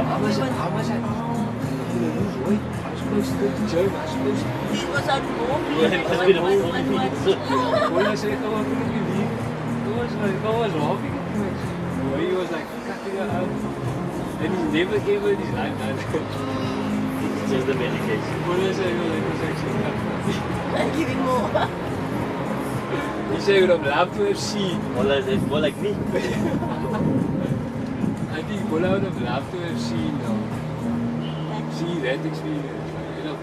How was that? I was supposed to go to Joe. I was supposed to. He was on move. Yeah, he was been a move. When I said, oh, I'm going to be leaving. He was like, oh, I was laughing at him. He was like, cutting it out. And he never ever in his life done it. It's just the medication. When I said, oh, it was actually I'm giving more. he said, I would have loved to have seen. Bola is more like me. I think Bola would have loved to have seen see that experience. You know,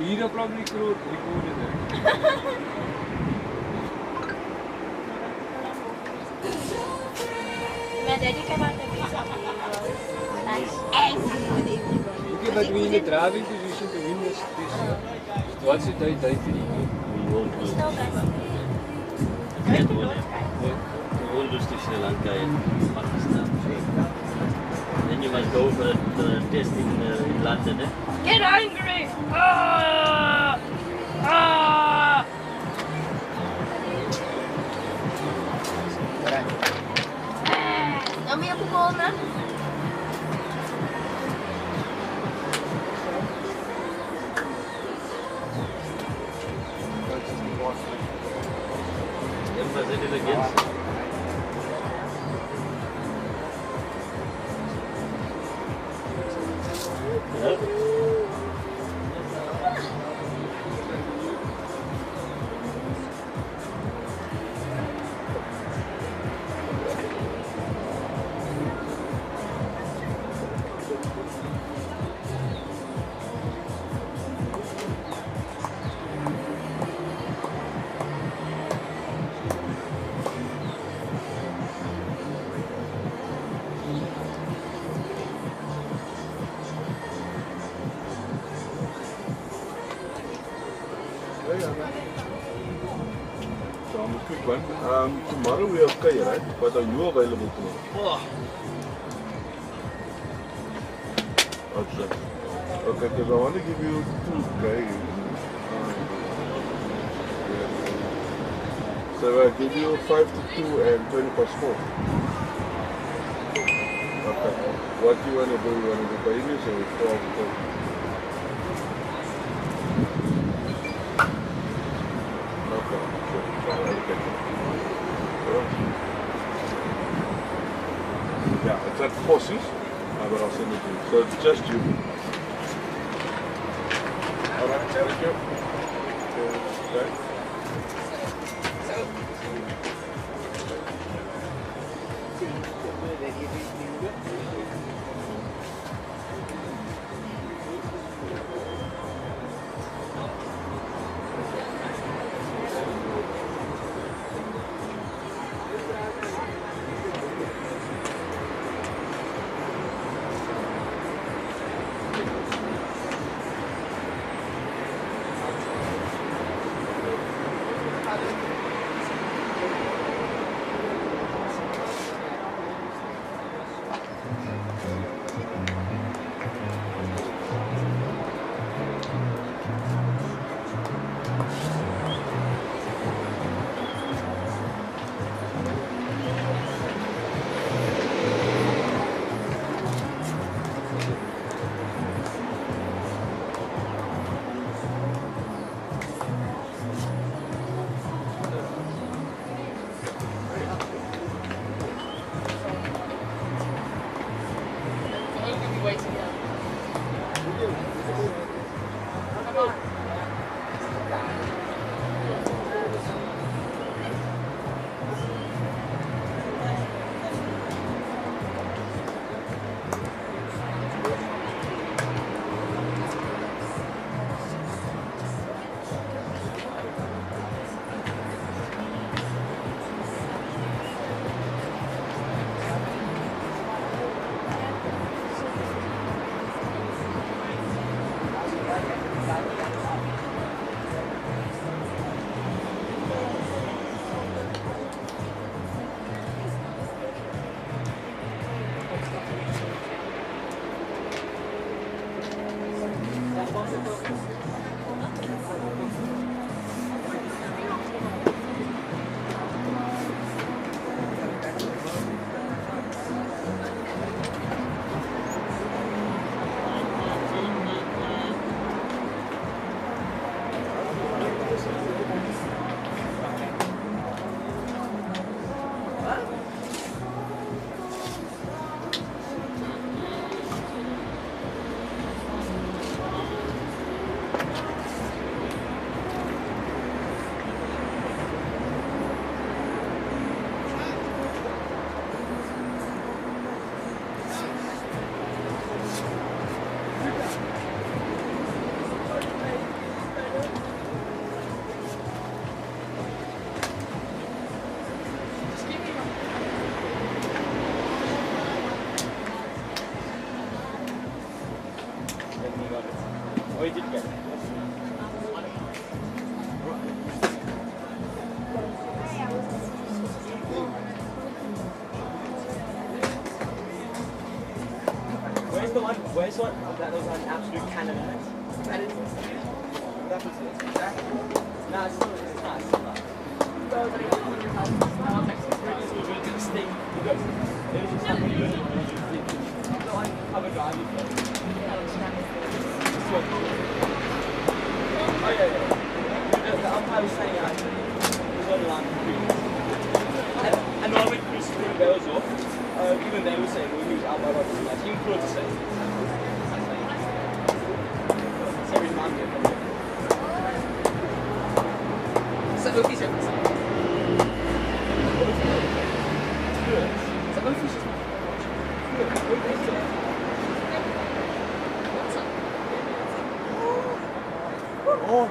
he'd have probably recorded it. My daddy came out and did something. Like, angry with everybody. Okay, but we're in a driving position to win this. What's it day for you? We won't He's lose. still guys. We won't lose to Sri Lanka and Pakistan. Then you must go for the test in London. Get angry! Ah! Ah! Dan ben je begonnen. Brazil is against. Quick one. Tomorrow we have Kaya, right? But are you available tomorrow? Oh. Okay. Okay, because I want to give you 2 guys. So I give you 5 to 2 and 20 past 4. Okay. What do you want to do? You want to do Pioneers or 4 to 4? Okay. Yeah, it's at Fossies, but I'll send it to you. So it's just you. Alright, thank you. Okay. Where's one that was an absolute cannon in it? That is that was it. No, it's not. It's not. It's not. Oh yeah, yeah. The umpire was saying it was on line. And when we screwed the bells off, even they were saying he was out by like he could say. So every Monday. So Ophie's so Ophie's just oh.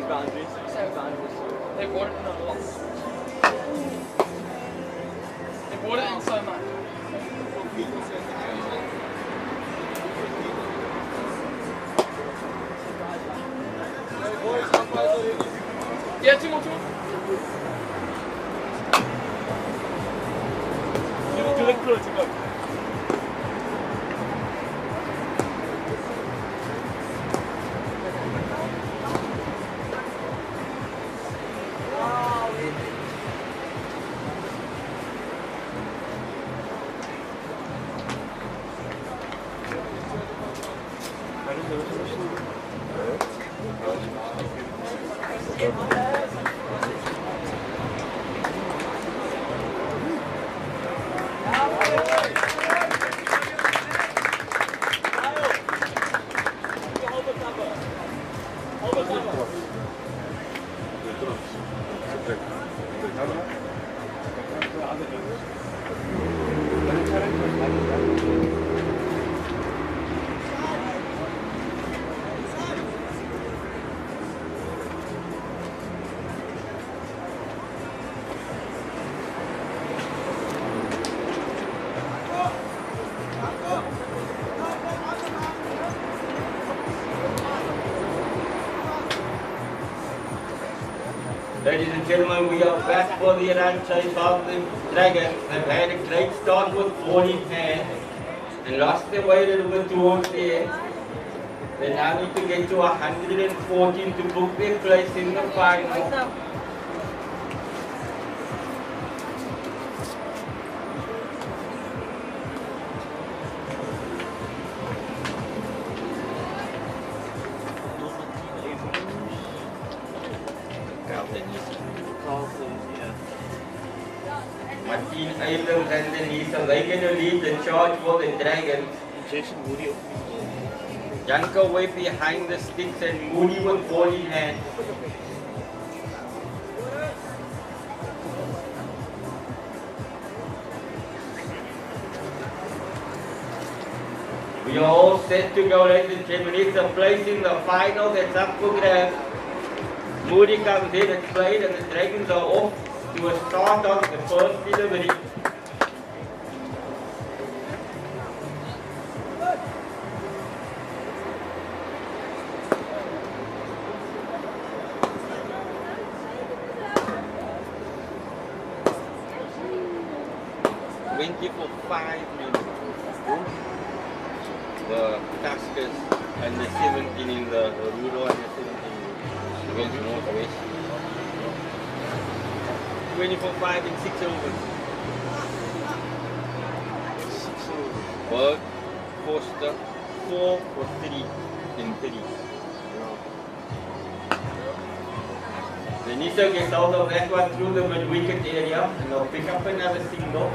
boundaries. Same boundaries. They bought it in a lot. They bought it in so much. Yeah, two more. Do the crew to go. Ladies and gentlemen, we are back for the run chase of the Dragons. They've had a great start with 40 hands and lost their way a little bit towards the end. They now need to get to 114 to book their place in the final. Martin Abrams and Denisa, they're going to lead the charge for the Dragons. Janko way behind the sticks and Moody with ball in hand. We are all set to go, ladies and gentlemen. It's a place in the final that's up for grabs. Moody comes in, it's played, and the Dragons are off to a start on the first delivery. For 5 minutes. The Tuskers and the 17 in the rural and the 17 against the Northwest. 20-5 in 6 overs. 6 overs. Berg, Foster, 4 for 3 in 3. Denisa gets out of that one through the mid-wicket area and they'll pick up another single.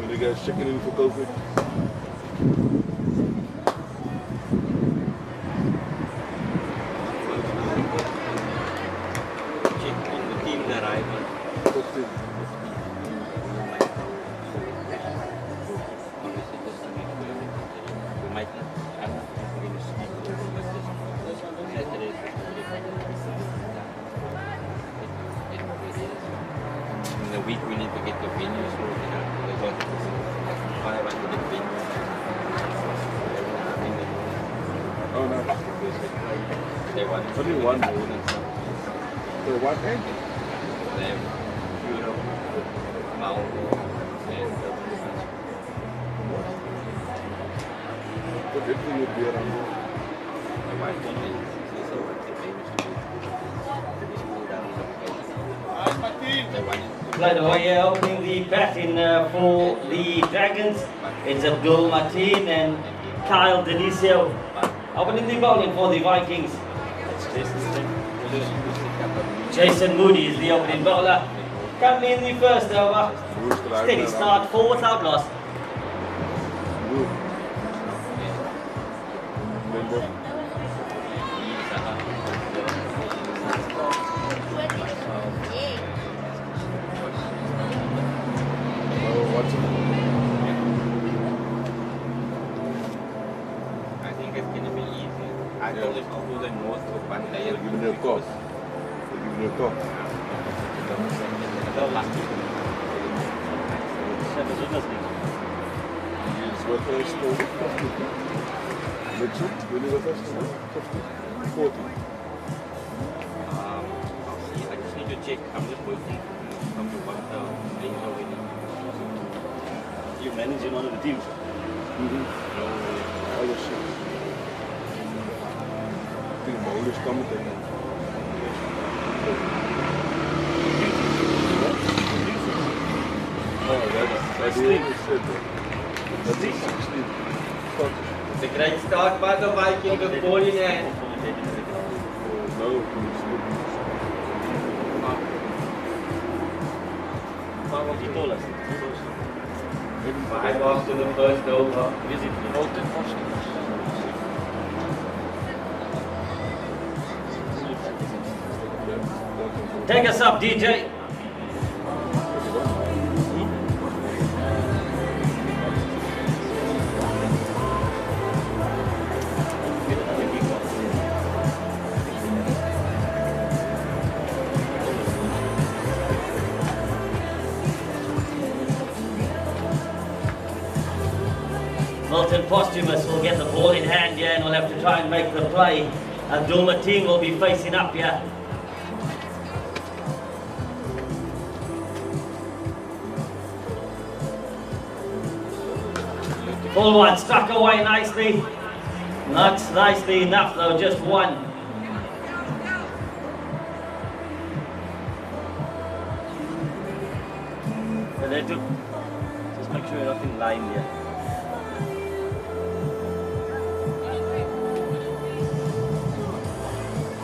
You guys checking in for COVID? Check in the team that I might not. I'm going to speak in the week we need to get the venues sorted out. Oh no. They want only one. So one egg? They have Europe, Mount, and But everything would be around there. my wife told me she's so By the way, opening the batting for the Dragons, it's Abdul Martin and Kyle Denisio. Opening the bowling for the Vikings. Jason Moody is the opening bowler. Coming in the first over. Steady start, 4 without loss. I told him to go the north of Bandai. Give me a call. Give me a call. Wat is het? Mitchell, jullie wat is het? 40. I just need to check. I'm just waiting from the one thing already. You managing one of the teams? Alles. Ik denk wel, dus kan meteen. Dat is The great start by the Vikings with ball in hand. He told us. 5 after the first over. Take us up, DJ. Milton Posthumous will get the ball in hand here and will have to try and make the play. Abdul Mateen will be facing up here. Full one, stuck away nicely. Not nicely enough though, just one. And they do. Just make sure you're not in line here.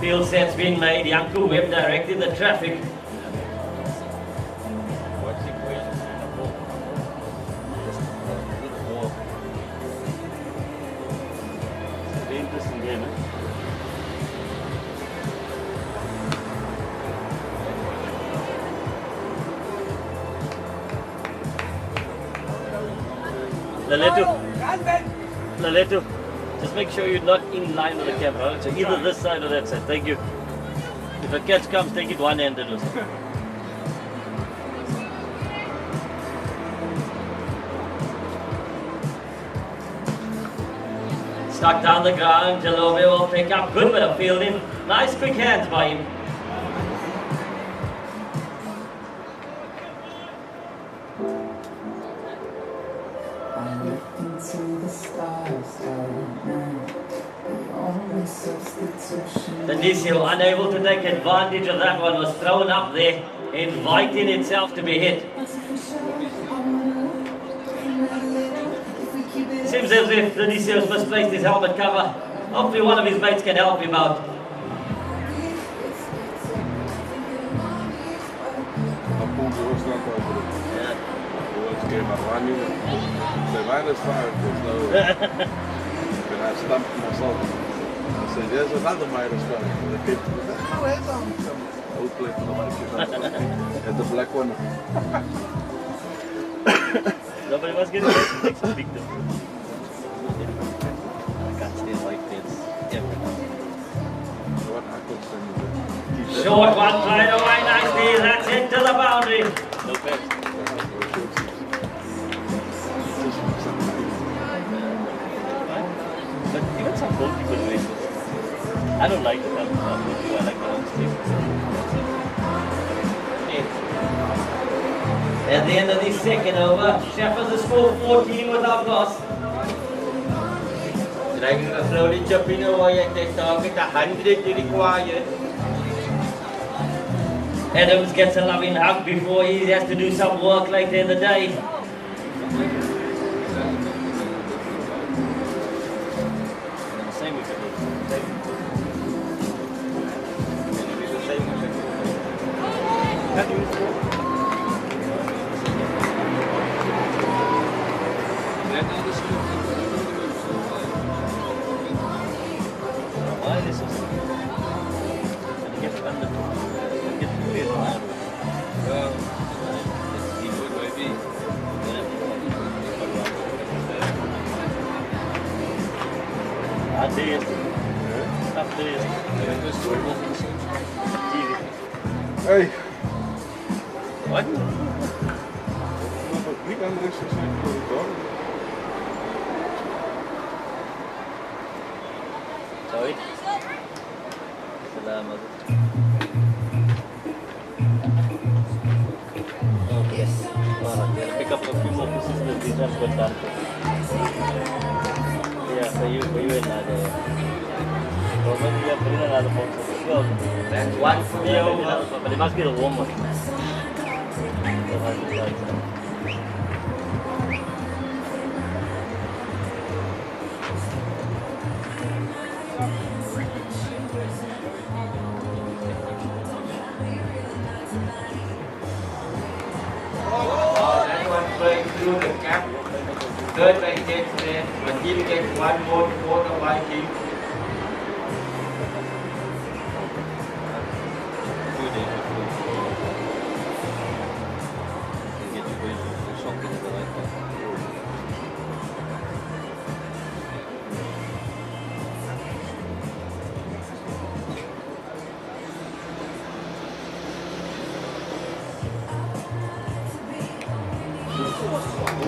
Field set's been made, Yanku Webb directing the traffic. Very interesting game, eh? Laletu, just make sure you're not in line with the camera. So either this side or that side. Thank you. If a catch comes, take it one-handed or something. Stuck down the ground, Jalove will pick up. Good bit of fielding. Nice quick hands by him. Denisio unable to take advantage of that one, was thrown up there, inviting itself to be hit. Seems as if Denisio's misplaced his helmet cover. Hopefully one of his mates can help him out. I said, there's another minus one. The kid said, oh, here's on. I would play for the Vikings. And the black one. Nobody was getting it. It makes a big difference. I can't stay like this. Short one, played away nicely. That's it to the boundary. No fair. But even some goalkeeper races. I don't like the goalkeeper. I like the one stick. At the end of the second over, Shepherds has scored 14 without loss. Dragons are slowly chopping away at their target, 100 required. Adams gets a loving hug before he has to do some work later in the day. Same with it. Why this is and get under and get clear now. Well, let's see what may be. I see it. Hey, What? niet aan de rustig zijn voor de dag. Sorry. Salamat. Yes. Well, pick up a few more pieces that we just got done. Yeah, for you and probably we are putting another box of sugar. That's one for you. But it must be the warm one. Oh, that one's going through the gap. Third leg gets there, but he gets one more before the Vikings.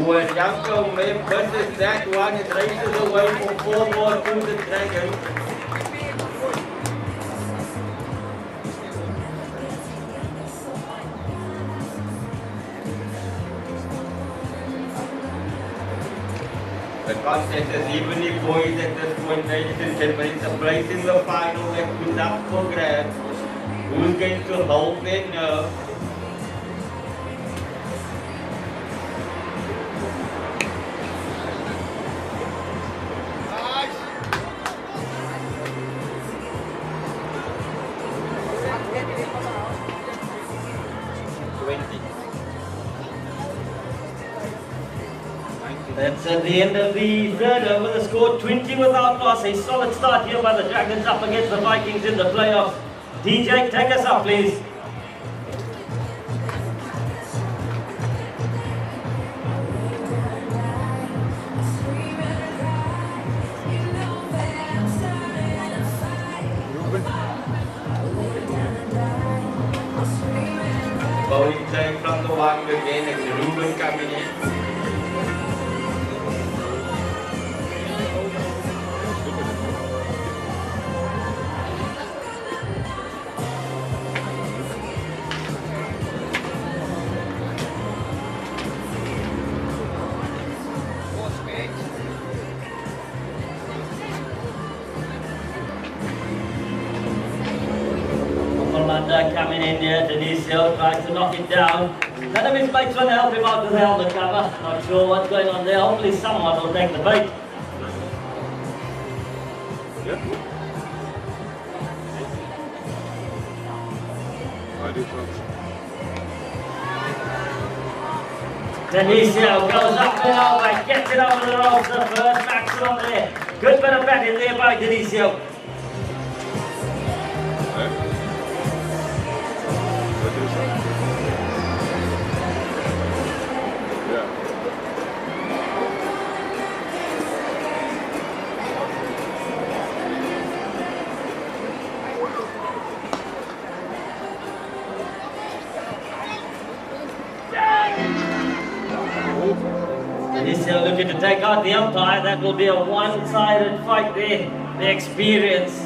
When Janko versus that one, it races away for 4 more to the Dragons. The contest is evenly poised at this point, ladies and gentlemen. It's a place in the final that puts up for grabs. Who's going to hold their nerve? That's at the end of the third over, the score 20 without loss. A solid start here by the Dragons up against the Vikings in the playoffs. DJ, take us up, please. Bowling playing from the one again, it's Ruben coming in. Coming in here, Denisio tries to knock it down. None of his mates want to help him out with the helmet cover. Not sure what's going on there. Hopefully someone will take the bait. Yeah. I do first. Denisio goes up and over, gets it over the ropes. The first maximum there. Good bit of batting there by Denisio. Denisio looking to take out the umpire. That will be a one-sided fight there. The experience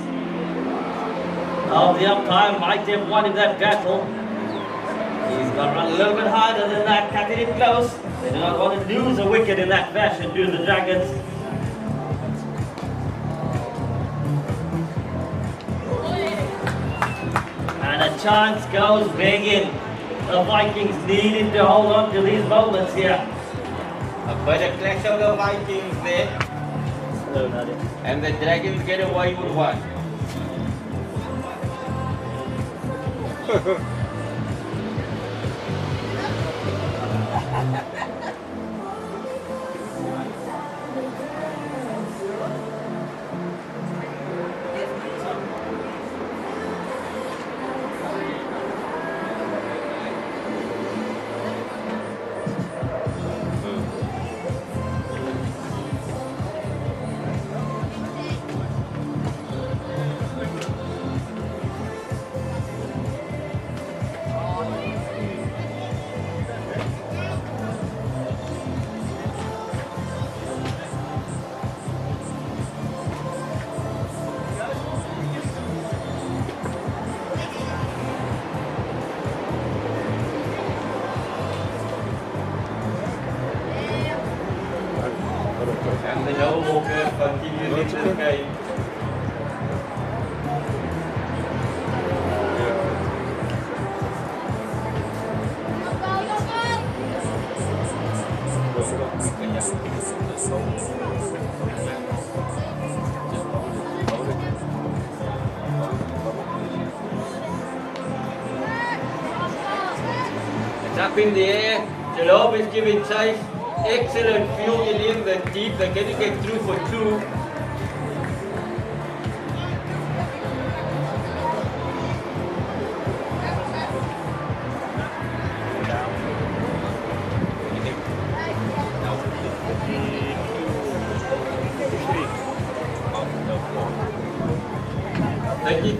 of the umpire might have won him that battle. He's got to run a little bit harder than that, cutting it close. They do not want to lose a wicket in that fashion, do the Dragons. And a chance goes big in. The Vikings needing to hold on to these moments here. A bit of clash of the Vikings there. No, not it. And the Dragons get away with one. And the no walker continues in this game. It's up in the air. Jalab is giving chase. Excellent field in the deep. They're going to get through for two.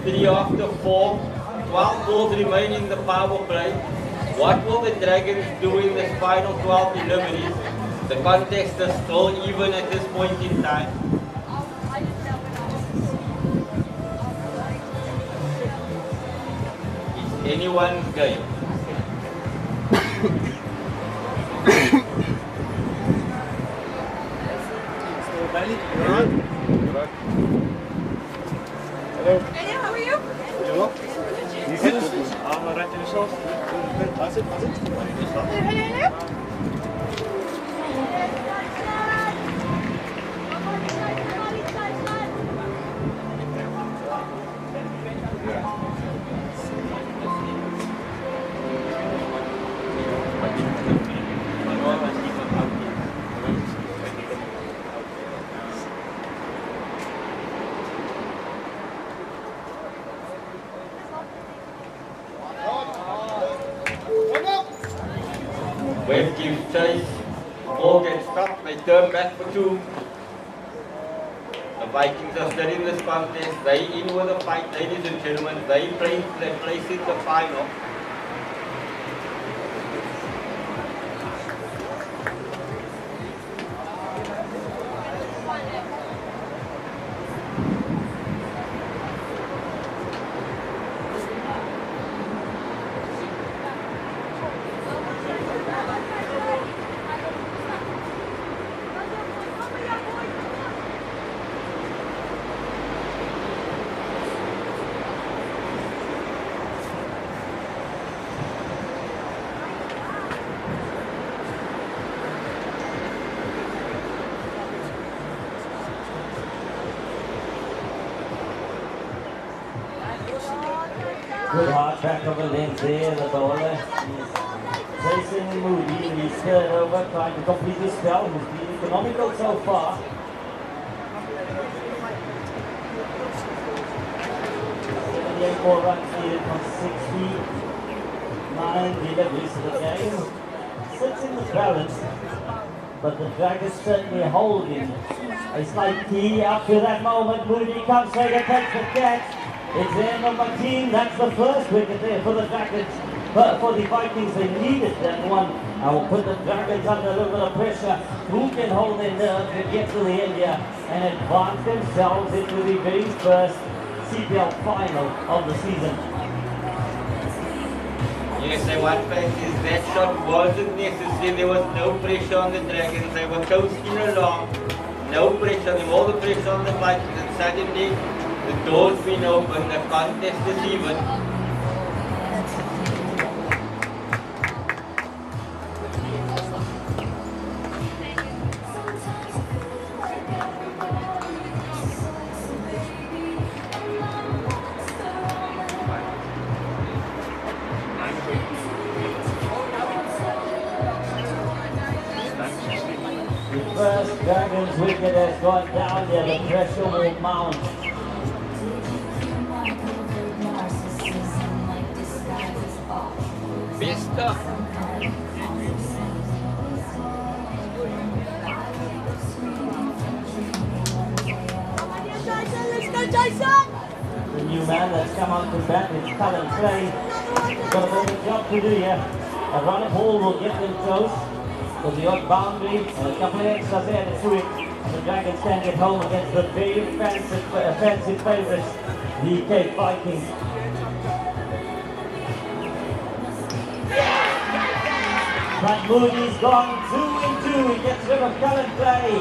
Three after 4, 12 balls remain in the power play. What will the Dragons do in this final 12 deliveries? The contest is still even at this point in time. It's anyone's game. Hello. Hey, how are you? You well? You good? I'm alright in yourself. That's it, that's it. Hello. Wave gives chase, ball gets stopped, they turn back for two. The Vikings are still in this contest, they in with a fight, ladies and gentlemen, they place in the final. Good hard track of a length there, the bowler. He's chasing Moody, he's third over, trying to complete his spell. He's been economical so far. 78 more runs needed from 69 deliveries to the game. Sits in the balance, but the Dragons certainly holding a slight key. After that moment, Moody comes straight and takes the catch. It's there, number 10. That's the first wicket there for the Dragons. But for the Vikings, they needed that one. I will put the Dragons under a little bit of pressure. Who can hold their nerve to get to the end here and advance themselves into the very first CPL final of the season? Yes, I want to is that shot wasn't necessary. There was no pressure on the Dragons. They were coasting along. No pressure, all the pressure on the Vikings, and suddenly the door's been opened, the contest is even. The first Dragons wicket has gone down there, the pressure will mount. Vista. The new man that's come on to bat is Cullen Clay. Got a bit of a job to do here. A run of ball will get them close. With the odd boundary and a couple of extras there to do it. And the Dragons can get home against the very fancy favourites, the Cape Vikings. But Moody's gone 2 and 2. He gets rid of Cullen Clay.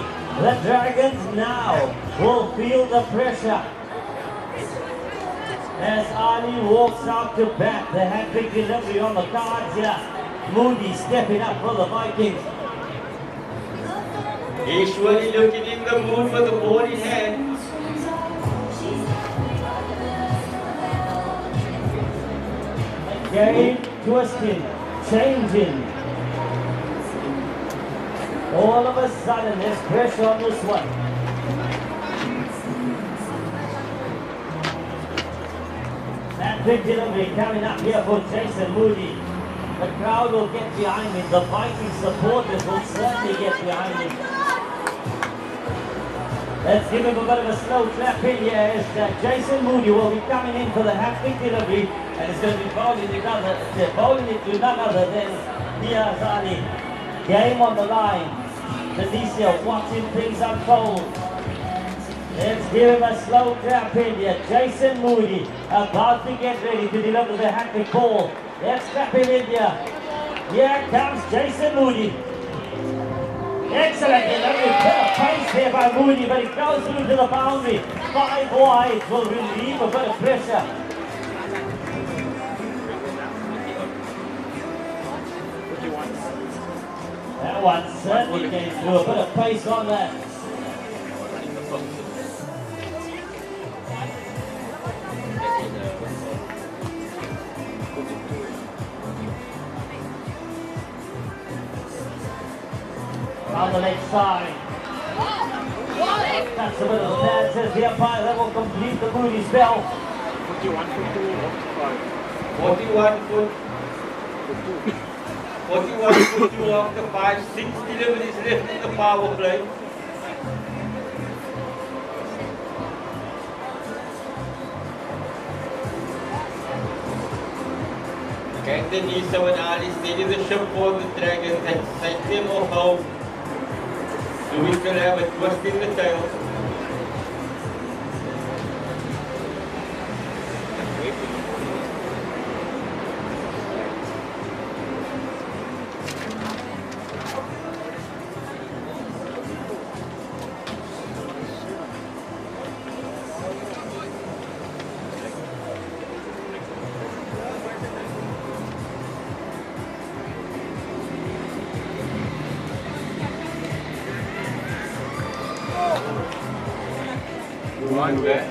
The Dragons now will feel the pressure as Ali walks out to bat. The hat-trick delivery on the cards here. Moody stepping up for the Vikings. He's surely looking in the mood for the ball in hand. Game twisting, changing. All of a sudden, there's pressure on this one. That big delivery coming up here for Jason Moody. The crowd will get behind him. The Viking supporters will certainly get behind him. Let's give him a bit of a slow clap in here as Jason Moody will be coming in for the half-kick delivery, and it's going to be bowling it to none other than Diaz Ali. Game on the line. Benicio watching things unfold. Let's give him a slow clap in here. Jason Moody about to get ready to deliver the hat-trick ball. Let's clap him in here. Here comes Jason Moody. Excellent delivery, bit of pace there by Moody, but it goes through to the boundary. 5 wide will relieve a bit of pressure. That one certainly came through, a bit of pace on that. On the left side. That's a bit of a bad, says the umpire. That will complete the Moody spell. 41 for 2, 41 foot. 41 foot 2 off the 5, 6 deliveries left in the power play. Can Denise and Ali steady the ship for the Dragons and set them off home? Do we still have a twist in the tail?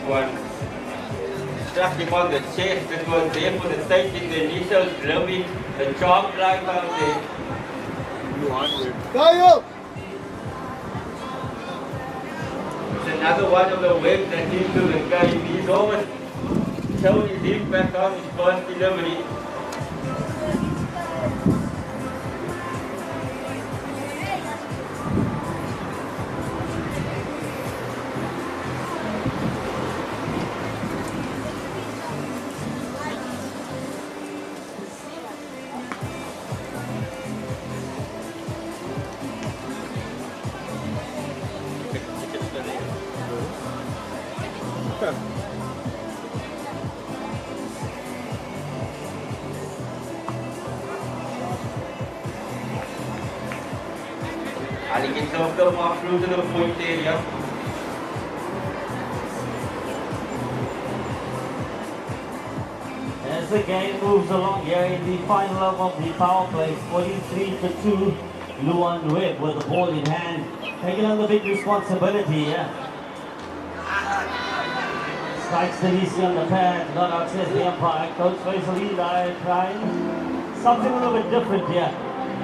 One struck him on the chest. It was there for the taking. The initial drumming, the chalk line out there. It's another one of the webs that into the game. He's almost shown his impact on his first delivery. Ali gets off the mark through to the point area. As the game moves along here in the final of the power play, 43 for 2, Luan Webb with the ball in hand, taking on the big responsibility here. Strikes the DC on the pad, not out, says the umpire. Coach Faisal Eli trying something a little bit different here.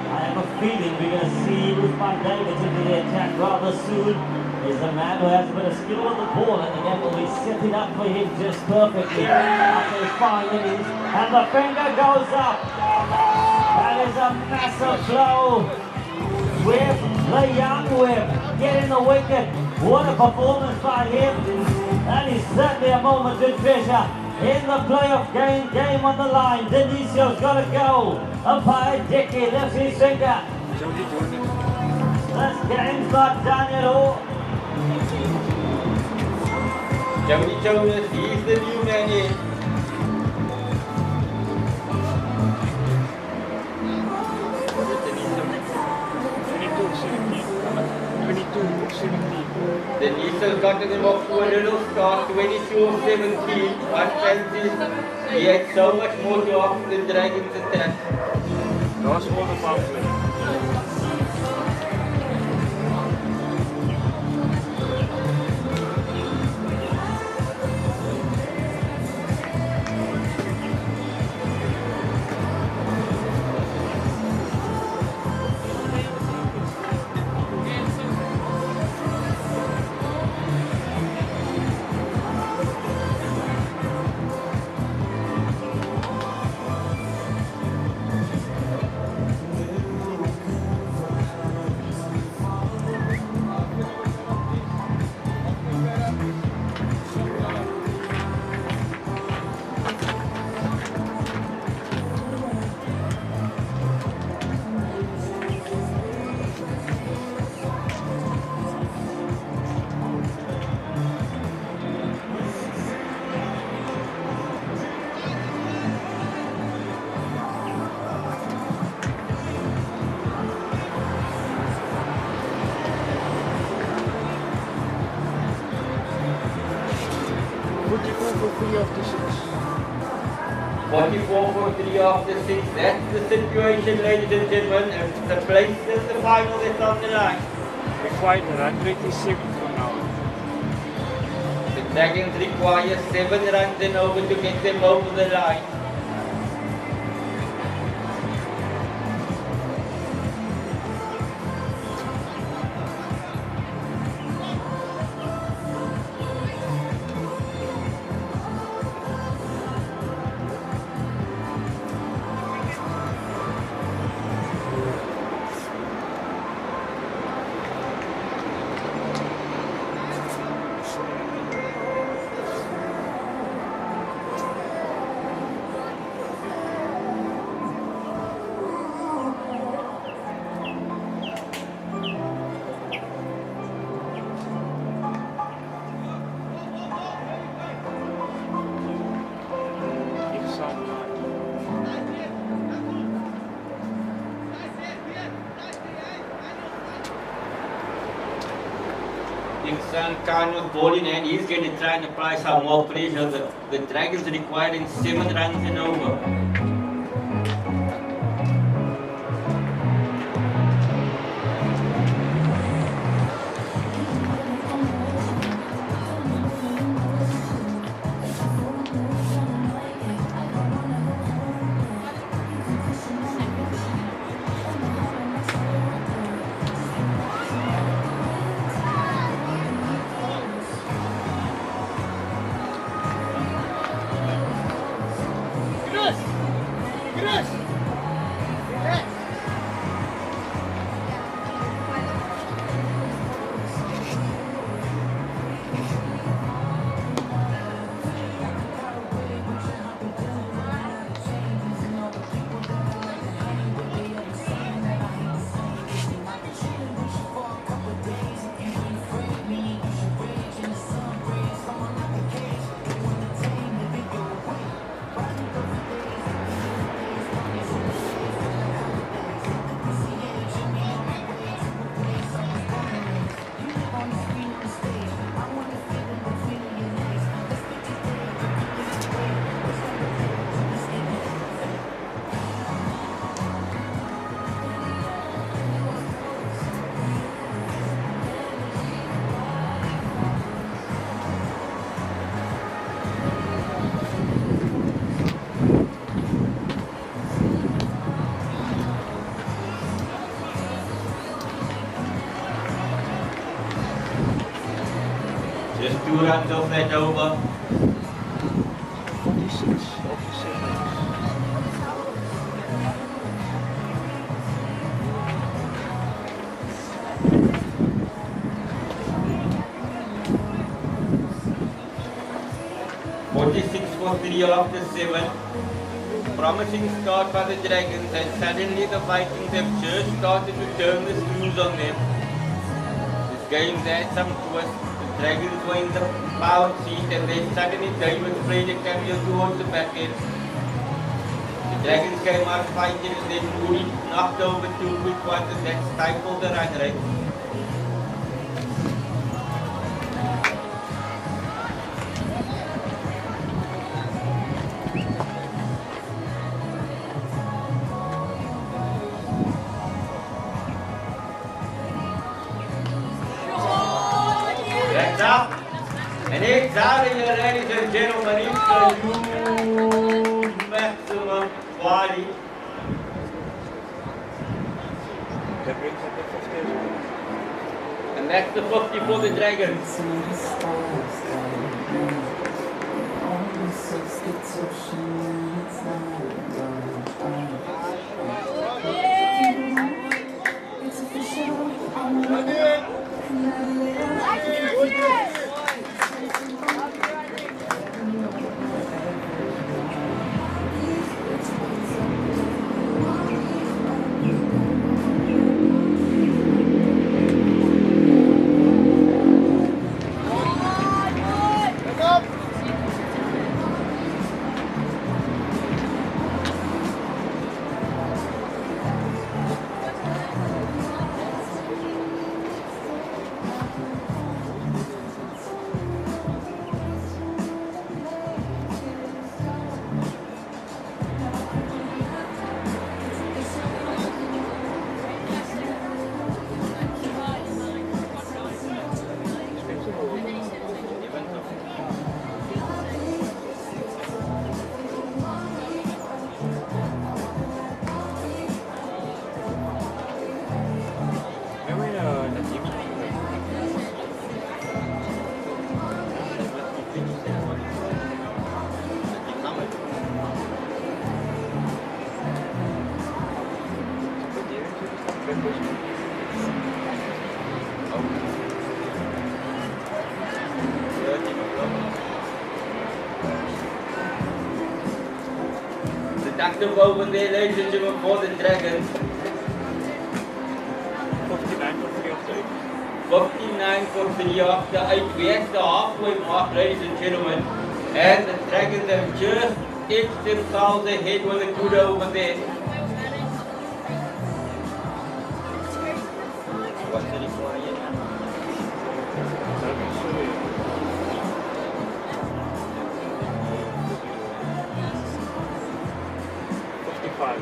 I have a feeling we're going to see Usman Davids into the attack rather soon. He's a man who has a bit of skill on the ball, and the game will be setting up for him just perfectly after 5 innings. And the finger goes up. That is a massive blow. Webb, the young Webb, getting the wicket. What a performance by him. That is certainly a moment of treasure in the playoff game on the line. Denisio's got to go. Umpire Dickey lifts his finger. This game's not done at all. Jody Jonas, he's the new man here. 22-17. The Easters got him off to a little start, 22-17, one penalty. He had so much more to offer than Dragons attack. That's all the power play. After 6, that's the situation, ladies and gentlemen, and the place is the final is on the line. We're quite run 26 for now. The Dragons require 7 runs and over to get them over the line. Khan was bowling and he's going to try and apply some more pressure. The Dragons requiring 7 runs and over. Just 2 runs off that over. 46 of the 7. For 3 after 7. Promising start by the Dragons, and suddenly the Vikings have just started to turn the screws on them. This game had some twist. The Dragons were in the power seat and then suddenly David sprayed the cameo towards the back end. The Dragons came out fighting and then Moody knocked over 2 quick ones and that stifled the run rate. up. And it's out of here, ladies and gentlemen, into the maximum quality. And that's the 50 for the Dragons. Deductive over there, ladies and gentlemen, for the Dragons. 59 for 3 after 8. 59 for 3 after 8. We're at the halfway mark, ladies and gentlemen. And the Dragons have just edged themselves ahead with a good over there. What's 34 here? 55.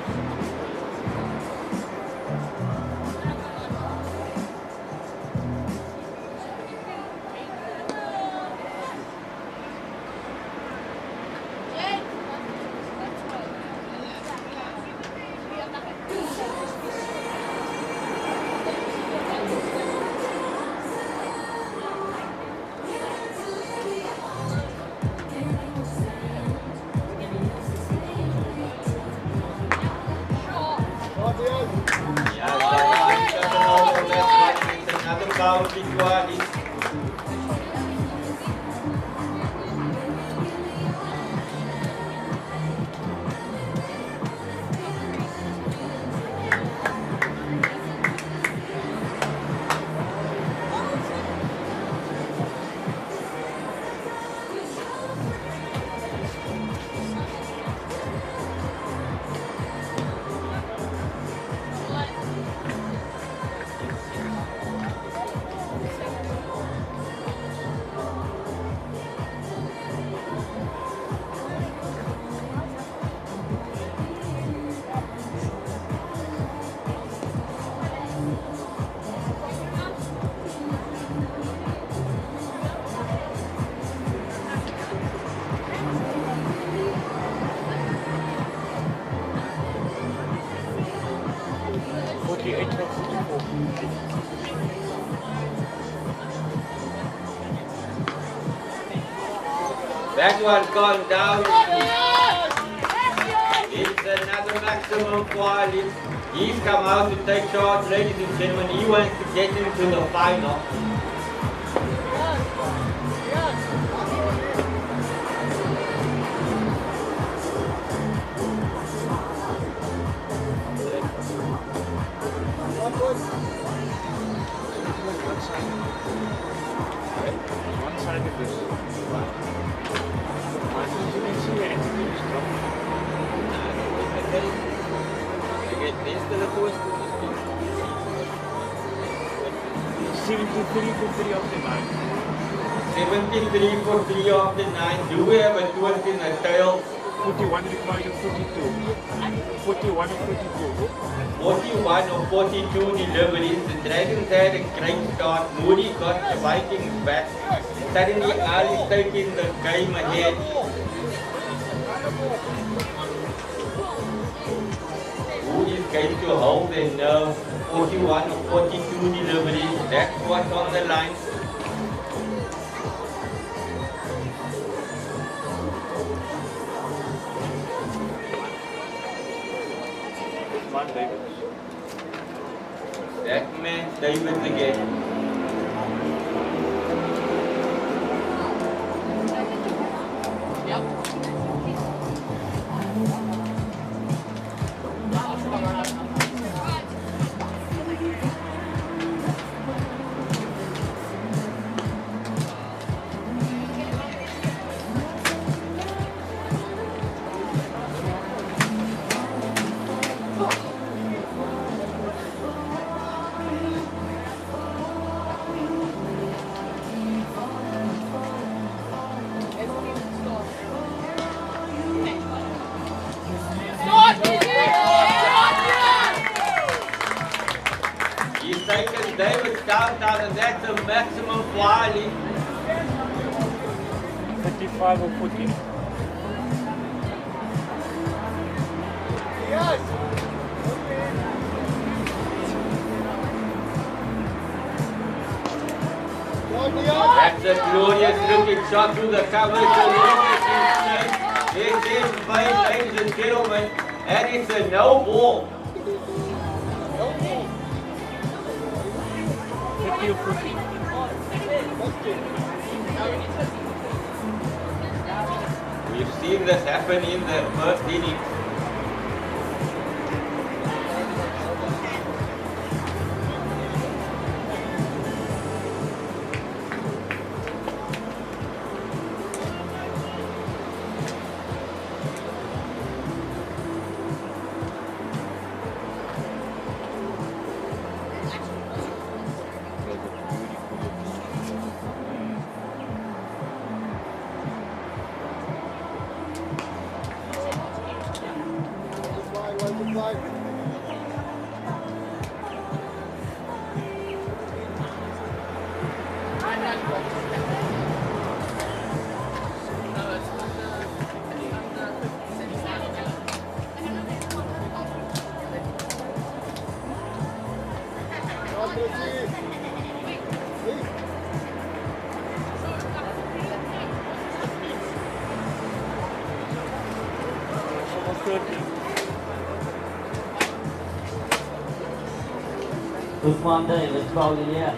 That one's gone down. It's another maximum quality. He's come out to take charge, ladies and gentlemen. He wants to get into the final. One side of this. Get this to the post. 73 for 3 of the 9. 73 for 3 of the 9. Do we have a twist in the tail? 41 required 42. 41 or 42. 41 or 42 deliveries. The Dragons had a great start. Moody got the Vikings back. Suddenly, Ali taking the game ahead. Moody's going to hold and 41 or 42 deliveries. That's what's on the line. That man David again. He's taken David's countdown and that's a maximum flying. 35 or 40. That's a glorious looking shot through the cover. It's in vain, ladies and gentlemen, and it's a no ball. 50 or 40. We've seen this happen in the first inning. Usman David bowling here.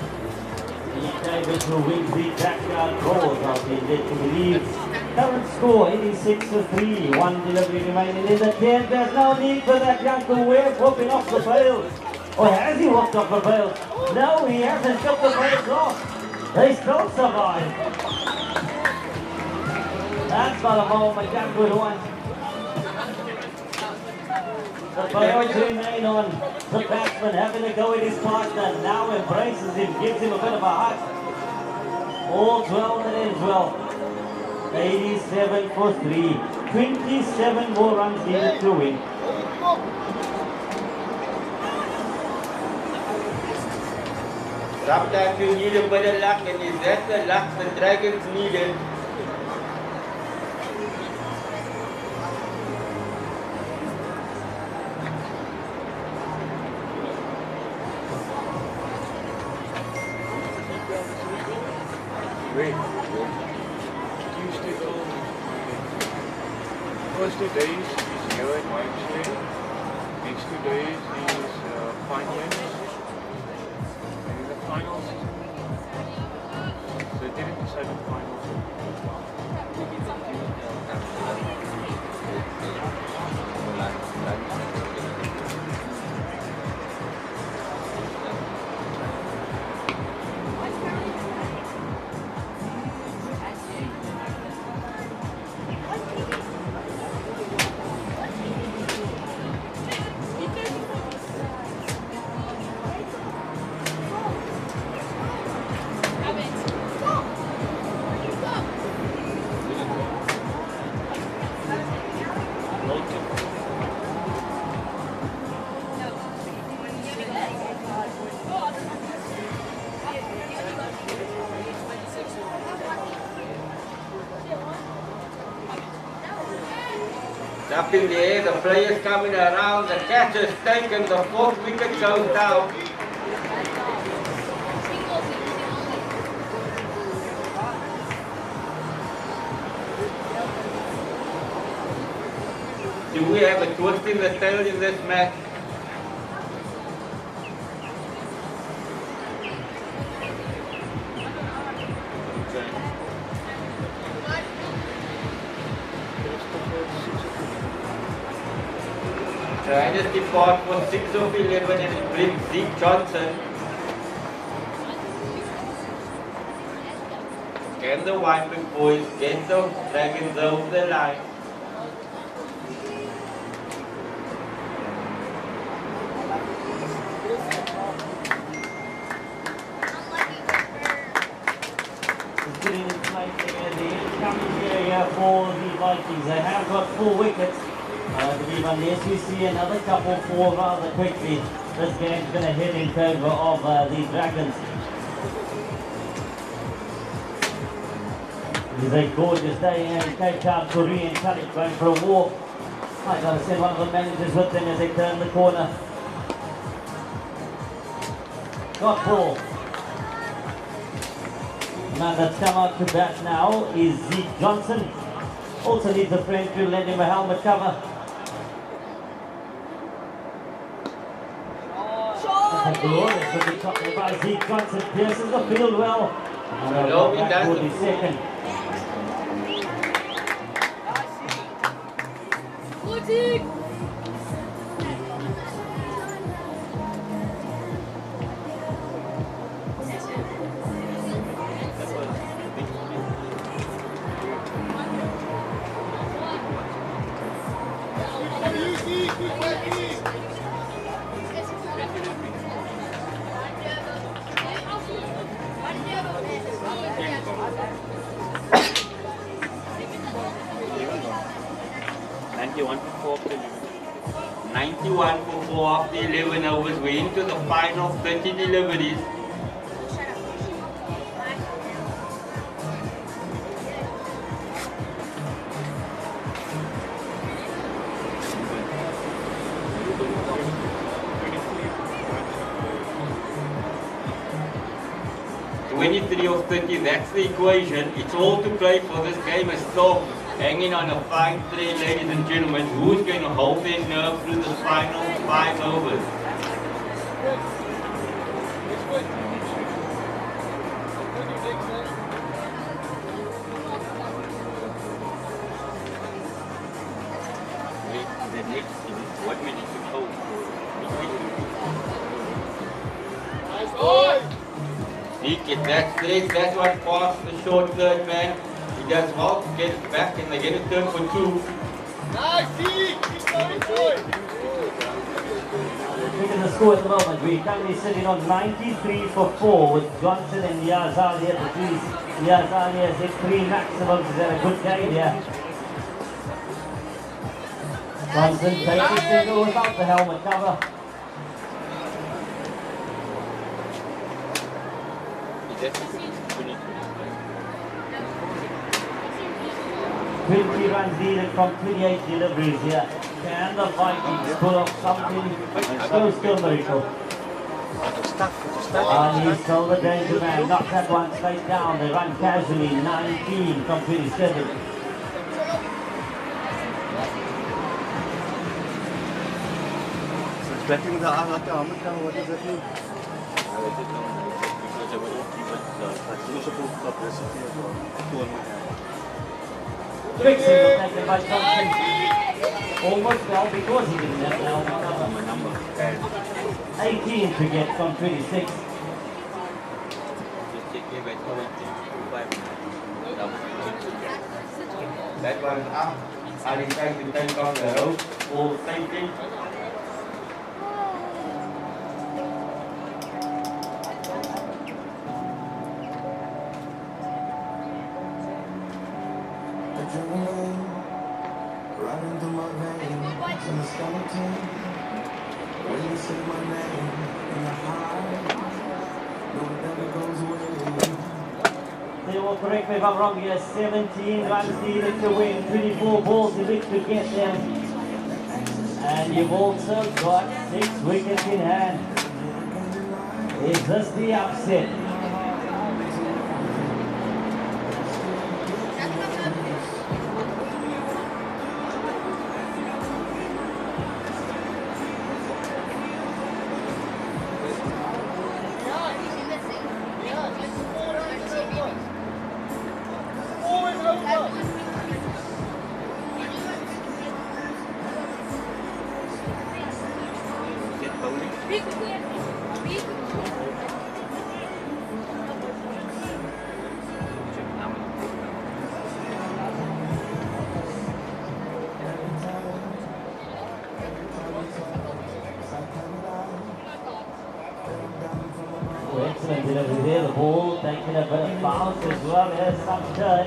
David who wins the backyard balls of the led to the lead. Current score 86 to 3. One delivery remaining in the 10th. There's no need for that young Webb whooping off the field. Or has he whooped off the field? No, he hasn't took the field off. They still survive. That's not a ball, but that good one. The fields remain on. The batsman having to go with his partner. Now embraces him, gives him a bit of a hug. All's well that ends well. 87 for 3. 27 more runs needed to win. Sometimes you need a bit of luck, and is that the luck the Dragons needed? Wait. Tuesday, first 2 days is yellow and white shade. Next 2 days is Vineyards. And in the finals, they didn't decide the finals. Up in the air, the players coming around, the catch is taken, the fourth wicket goes down. Do we have a twist in the tail in this match? Trying to depart for 6 of 11 and it brings Zeke Johnson. Can the White boys get the Dragons over the line? For the Vikings, they have got 4 wickets. Unless we see another couple fall rather quickly, this game's going to head in favour of the Dragons. It is a gorgeous day in Cape Town, Korean College, going for a walk. I got to send one of the managers with them as they turn the corner. Got ball. The man that's come out to bat now is Zeke Johnson. Also needs a friend to lend him a helmet cover. Glorious what we're talking about. Zeke Johnson pierces the field well. And No, he back for doesn't. the second. For 4 of the 11 overs, we're into the final 30 deliveries. (23 of 30), that's the equation. It's all to play for. This game is still hanging on a fine thread, ladies and gentlemen. Who's going to hold their nerve through the final 5 overs? He gets that straight, that one past the short third man. He does well to get it back and they get a turn for 2. Nice, keep going, boy. Look at the score at the moment. We're currently sitting on 93 for 4 with Johnson and Yazali at the crease. Yazali has hit 3 maximums. He's had a good game here. Johnson takes his single without the helmet cover. Twenty runs needed from 28 deliveries here. Can the Vikings pull off something close to a miracle? And he's still the danger man. Knocks that one straight down. They run casually. 19 from 27. Expecting the helmet cover, what does that mean? Quick single taken by Johnson. Almost fell because he didn't have the helmet cover. 18 to get from 26. That one up. Ali trying to take off the rope for safety. Running through my veins in the skeleton. When you say my name in the high, no one ever goes away. They will correct me if I'm wrong here. 17 runs needed to win. 24 balls in which to get them. And you've also got 6 wickets in hand. Is this the upset? Oh, excellent delivery there. The ball taking a bit of bounce as well. There's some turn.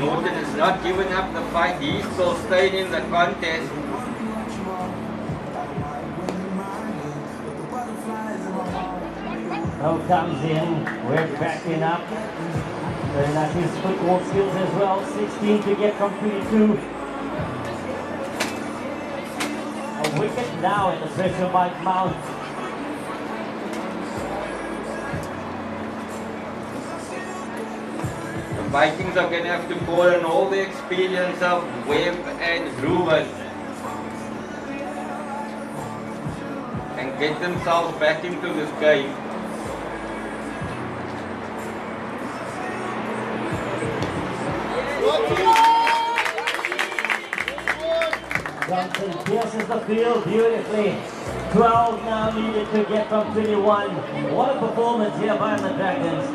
Norton is not giving up the fight. He's still staying in the contest. Now comes in. We're backing up. Very nice his football skills as well. 16 to get from 22. A wicket now and the pressure might mount. The Vikings are going to have to call on all the experience of Webb and Ruben and get themselves back into this game. Johnson pierces the field beautifully. 12 now needed to get from 21. What a performance here by the Dragons.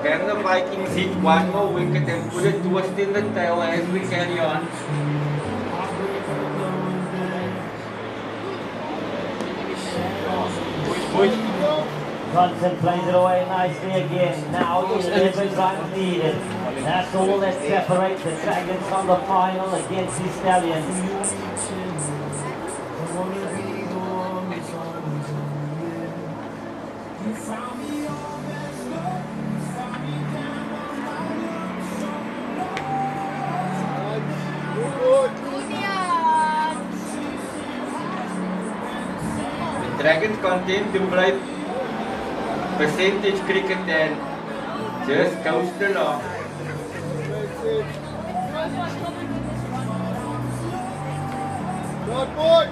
Can the Vikings hit one more wicket and put a twist in the tail as we carry on? Johnson plays it away nicely again. Now 11 runs needed. That's all that separates the Dragons from the final against the Stallions. The Dragons continue to play percentage cricket and just coast along. Good boy!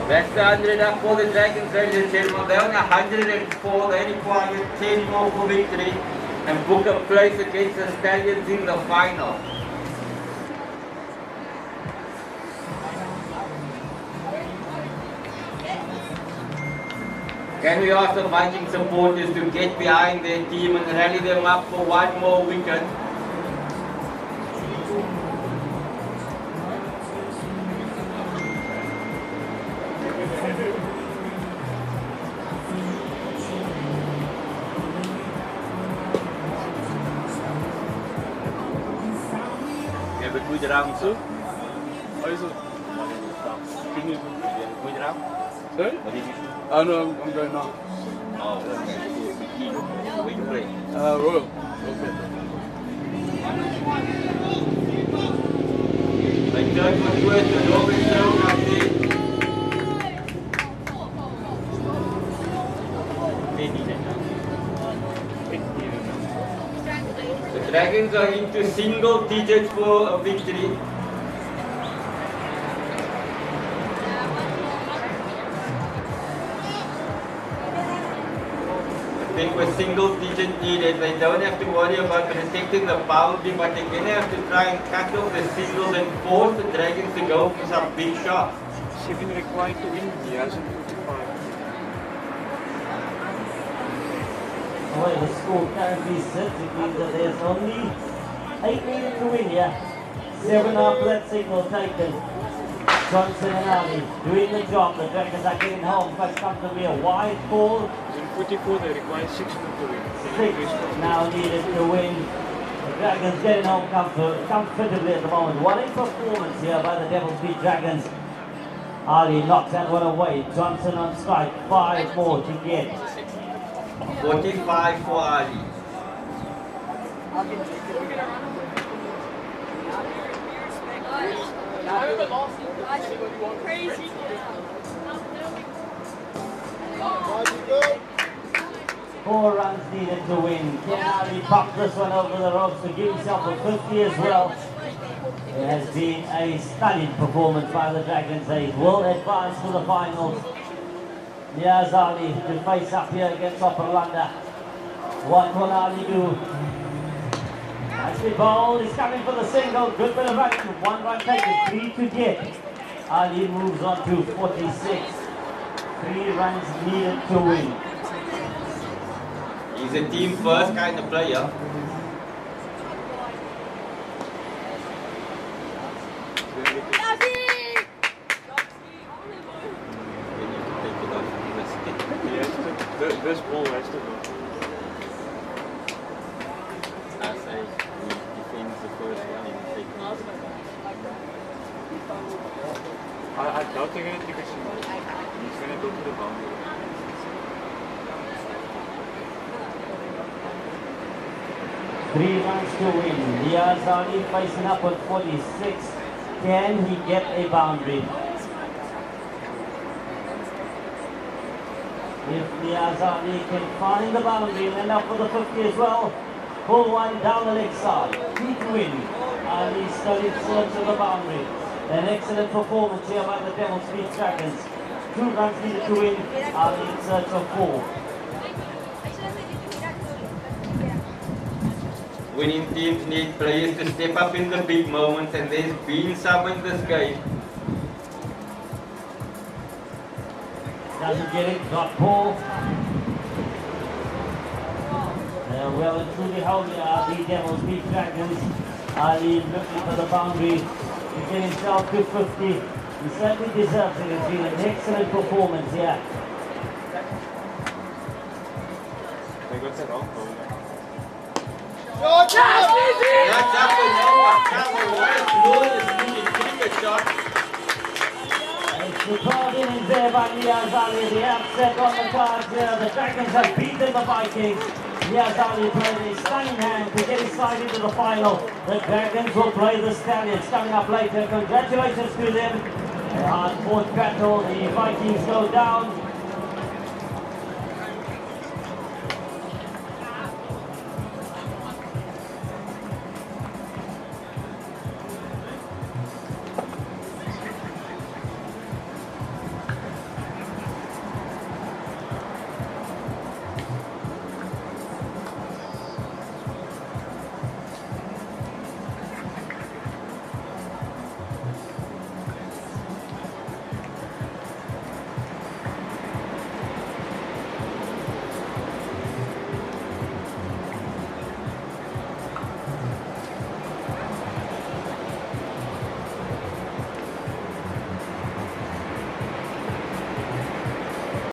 That's the 100 up for the Dragons, ladies and gentlemen. They're on 104. They require 10 more for victory and book a place against the Stallions in the final. Can we ask the Viking supporters to get behind their team and rally them up for one more wicket? Have a good round too. Also, good round. Sorry? What did you do? Oh no, I'm going now. Oh, okay. Where you play? Royal. Okay. They don't want to the Robin down up there. The Dragons are into single digits for a victory. I think with single digit needed, they don't have to worry about protecting the boundary, but they're going to have to try and cut off the singles and force the Dragons to go for some big shots. 7 required to win, he hasn't 55. Well, the score currently sits, it means that there's only 8 minutes to win here. 7 after that signal taken. Johnson and Ali doing the job. The Dragons are getting home. First comes to be a wide ball. In 44, they require 6 to win. 6 now needed to win. The Dragons getting home comfortably at the moment. What a performance here by the Devils beat Dragons. Ali knocks that one away. Johnson on strike. 5 more to get. 45 for Ali. Crazy. 4 runs needed to win. Can Ali pop this one over the ropes to give himself a 50 as well? It has been a stunning performance by the Dragons. They will advance to the finals. Here's Ali to face up here against Operlanda. What will Ali do? Nicely bowled. He's coming for the single. Good bit of running. 1 run taken. 3 to get. Ali moves on to 46. 3 runs needed to win. He's a team first kind of player. This ball has to go. I say he defends the first one and takes I doubt they're going to take a shot. He's going to go to the boundary. Three runs to win. Niazali facing up with 46. Can he get a boundary? If Niazali can find the boundary and end up with the 50 as well, pull one down the leg side. Deep win. Ali still in search of the boundary. An excellent performance here by the Devils beat Dragons. 2 runs needed to win. Ali in search of 4. Winning teams need players to step up in the big moments, and there's been some in this game. Doesn't get it, got ball. Well and truly how the Devils beat Dragons. Ali looking for the boundary to get himself to 50. He certainly deserves it. It's been an excellent performance here. They got that off. That's up for Noah Campbell. What a glorious leading cricket shot. Superb innings there by Niazali. The upset on the cards here. The Dragons have beaten the Vikings. Niazali played a stunning hand to get his side into the final. The Dragons will play the Stallions coming up later. Congratulations to them. A hard-fought battle. The Vikings go down.